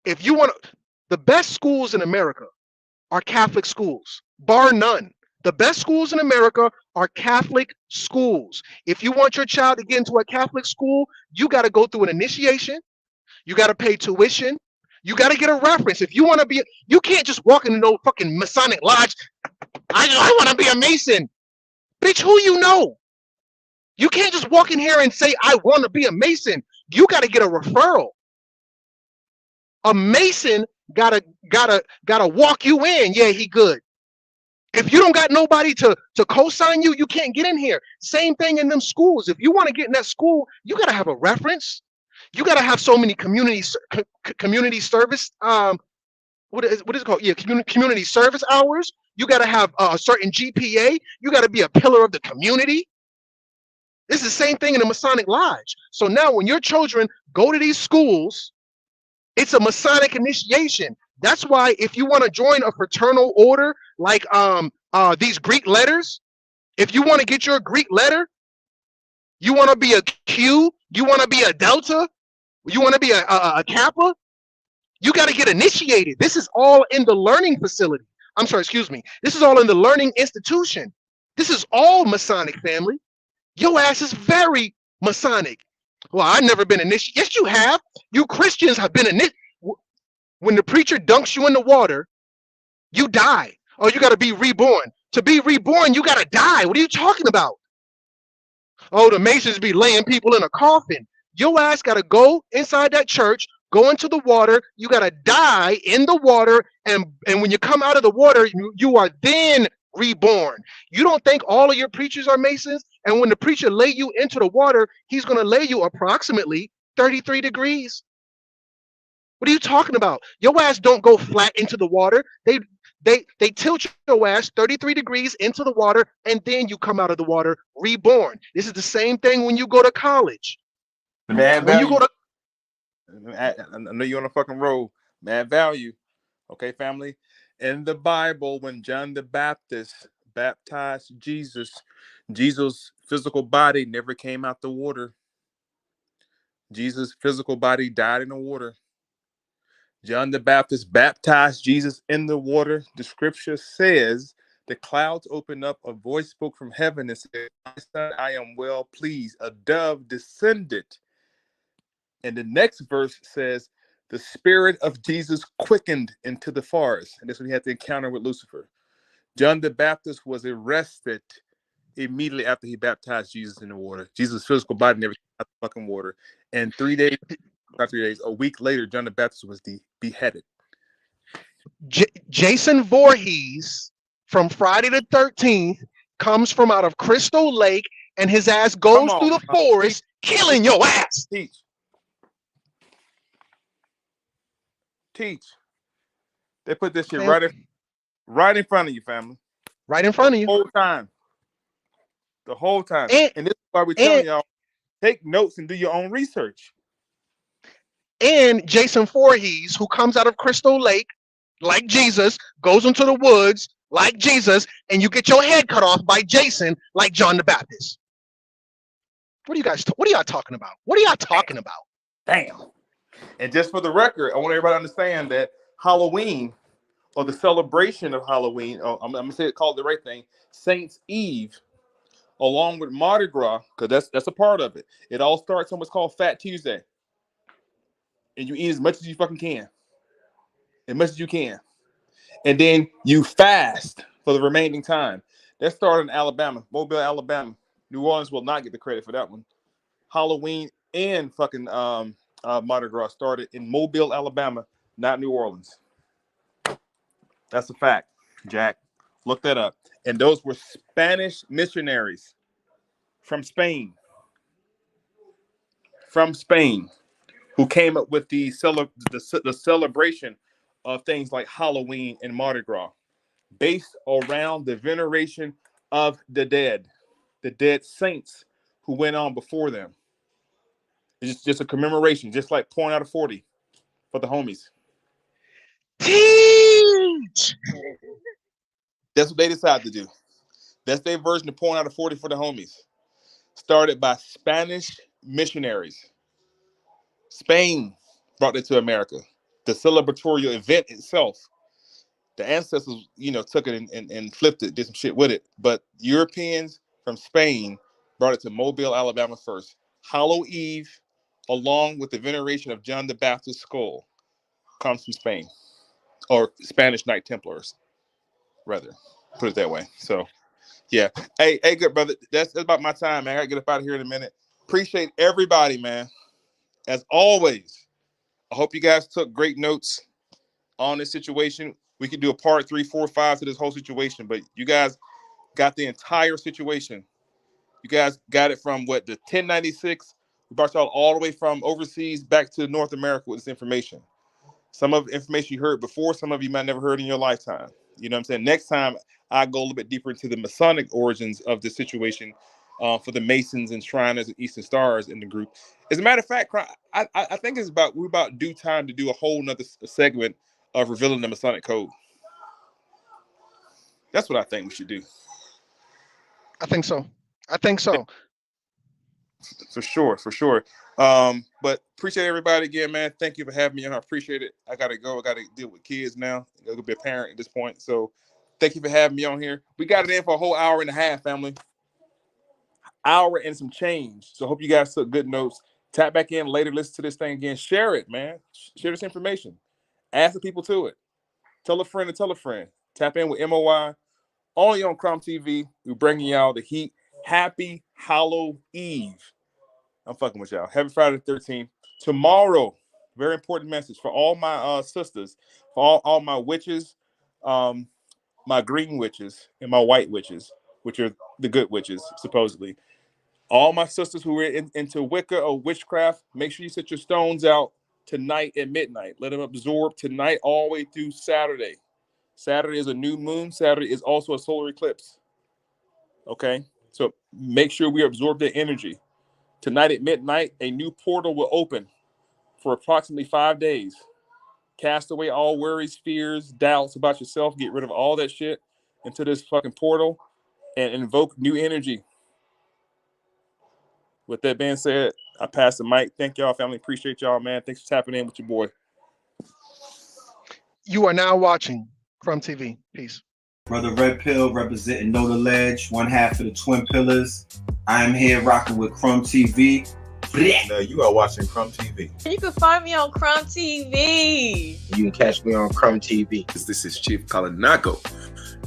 if you want to, the best schools in America are Catholic schools, bar none. The best schools in America are Catholic schools. If you want your child to get into a Catholic school, you got to go through an initiation. You got to pay tuition. You got to get a reference. If you want to be, you can't just walk into no fucking Masonic lodge. I want to be a Mason. Bitch, who you know? You can't just walk in here and say, I want to be a Mason. You got to get a referral. A Mason gotta walk you in. Yeah, he good. If you don't got nobody to co-sign you, you can't get in here. Same thing in them schools. If you want to get in that school, you gotta have a reference. You gotta have so many community service. What is it called? Yeah, community service hours. You gotta have a certain GPA. You gotta be a pillar of the community. This is the same thing in the Masonic Lodge. So now, when your children go to these schools, it's a Masonic initiation. That's why if you want to join a fraternal order like these Greek letters, if you want to get your Greek letter, you want to be a Q, you want to be a Delta, you want to be a Kappa, you got to get initiated. This is all in the learning facility. I'm sorry, excuse me. This is all in the learning institution. This is all Masonic, family. Your ass is very Masonic. Well, I've never been initiated. Yes, you have. You Christians have been initiated. When the preacher dunks you in the water, you die. Or you got to be reborn. To be reborn, you got to die. What are you talking about? Oh, the Masons be laying people in a coffin. Your ass got to go inside that church, go into the water. You got to die in the water. And when you come out of the water, you are then reborn. You don't think all of your preachers are Masons? And when the preacher lay you into the water, he's going to lay you approximately 33 degrees. What are you talking about? Your ass don't go flat into the water. They tilt your ass 33 degrees into the water, and then you come out of the water reborn. This is the same thing when you go to college. Mad When you value. go to I know you're on a fucking roll. Mad value. Okay, family. In the Bible, when John the Baptist baptized Jesus' physical body never came out the water. Jesus' physical body died in the water. John the Baptist baptized Jesus in the water. The scripture says the clouds opened up, a voice spoke from heaven and said, my son, I am well pleased. A dove descended. And the next verse says, the spirit of Jesus quickened into the forest. And this when he had the encounter with Lucifer. John the Baptist was arrested immediately after he baptized Jesus in the water. Jesus' physical body never came out the fucking water. And 3 days, not 3 days, a week later, John the Baptist was beheaded. Jason Voorhees from Friday the 13th comes from out of Crystal Lake, and his ass goes through the forest, killing your ass. Teach. They put this shit right in front of you, family. Right in front of you. The whole time. And this is why we're telling y'all, take notes and do your own research. And Jason Voorhees, who comes out of Crystal Lake, like Jesus, goes into the woods, like Jesus, and you get your head cut off by Jason like John the Baptist. What are y'all talking about? What are y'all talking about? Damn. And just for the record, I want everybody to understand that Halloween, or the celebration of Halloween, I'm going to say it called the right thing, Saints Eve, along with Mardi Gras, because that's a part of it. It all starts on what's called Fat Tuesday. And you eat as much as you fucking can. As much as you can. And then you fast for the remaining time. That started in Alabama, Mobile, Alabama. New Orleans will not get the credit for that one. Halloween and fucking Mardi Gras started in Mobile, Alabama, not New Orleans. That's a fact, Jack. Look that up. And those were Spanish missionaries from Spain. Who came up with the celebration of things like Halloween and Mardi Gras, based around the veneration of the dead saints who went on before them. It's just a commemoration, just like pouring out a 40 for the homies. Teach! That's what they decided to do. That's their version of pouring out a 40 for the homies. Started by Spanish missionaries. Spain brought it to America. The celebratory event itself, the ancestors, took it and flipped it, did some shit with it. But Europeans from Spain brought it to Mobile, Alabama first. Hallow Eve, along with the veneration of John the Baptist's skull, comes from Spain, or Spanish Knight Templars, rather. Put it that way. So, yeah. Hey, good brother. That's about my time, man. I gotta get up out of here in a minute. Appreciate everybody, man. As always, I hope you guys took great notes on this situation. We could do a part 3, 4, 5 to this whole situation, but you guys got the entire situation. You guys got it from the 1096. We brought y'all all the way from overseas back to North America with this information. Some of the information you heard before, some of you might never heard in your lifetime. You know what I'm saying? Next time, I go a little bit deeper into the Masonic origins of the situation for the Masons and Shriners and Eastern Stars in the group. As a matter of fact, I think we're about due time to do a whole nother segment of revealing the Masonic code. That's what I think we should do. I think so. For sure. But appreciate everybody again, man. Thank you for having me on. I appreciate it. I gotta go. I gotta deal with kids now. I'm gonna be a parent at this point. So thank you for having me on here. We got it in for a whole hour and a half, family. Hour and some change. So hope you guys took good notes. Tap back in later. Listen to this thing again. Share it, man. Share this information. Ask the people to it. Tell a friend to tell a friend. Tap in with M.O.I. only on Crumb TV. We're bringing y'all the heat. Happy Hallow Eve. I'm fucking with y'all. Happy Friday the 13th. Tomorrow, very important message for all my sisters, for all my witches, my green witches and my white witches, which are the good witches, supposedly. All my sisters who are into Wicca or witchcraft, make sure you set your stones out tonight at midnight. Let them absorb tonight all the way through Saturday. Saturday is a new moon. Saturday is also a solar eclipse. Okay? So make sure we absorb the energy. Tonight at midnight, a new portal will open for approximately 5 days. Cast away all worries, fears, doubts about yourself. Get rid of all that shit into this fucking portal and invoke new energy. With that being said, I pass the mic. Thank y'all, family. Appreciate y'all, man. Thanks for tapping in with your boy. You are now watching Crumb TV. Peace. Brother Red Pill representing Know the Ledge, one half of the Twin Pillars. I am here rocking with Crumb TV. You are watching Crumb TV. You can find me on Crumb TV. You can catch me on Crumb TV. This is Chief Kalanago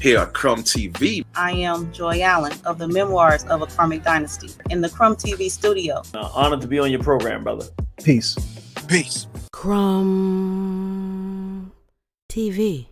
here at Crumb TV. I am Joy Allen of the Memoirs of a Karmic Dynasty in the Crumb TV studio. Honored to be on your program, brother. Peace. Peace. Crumb TV.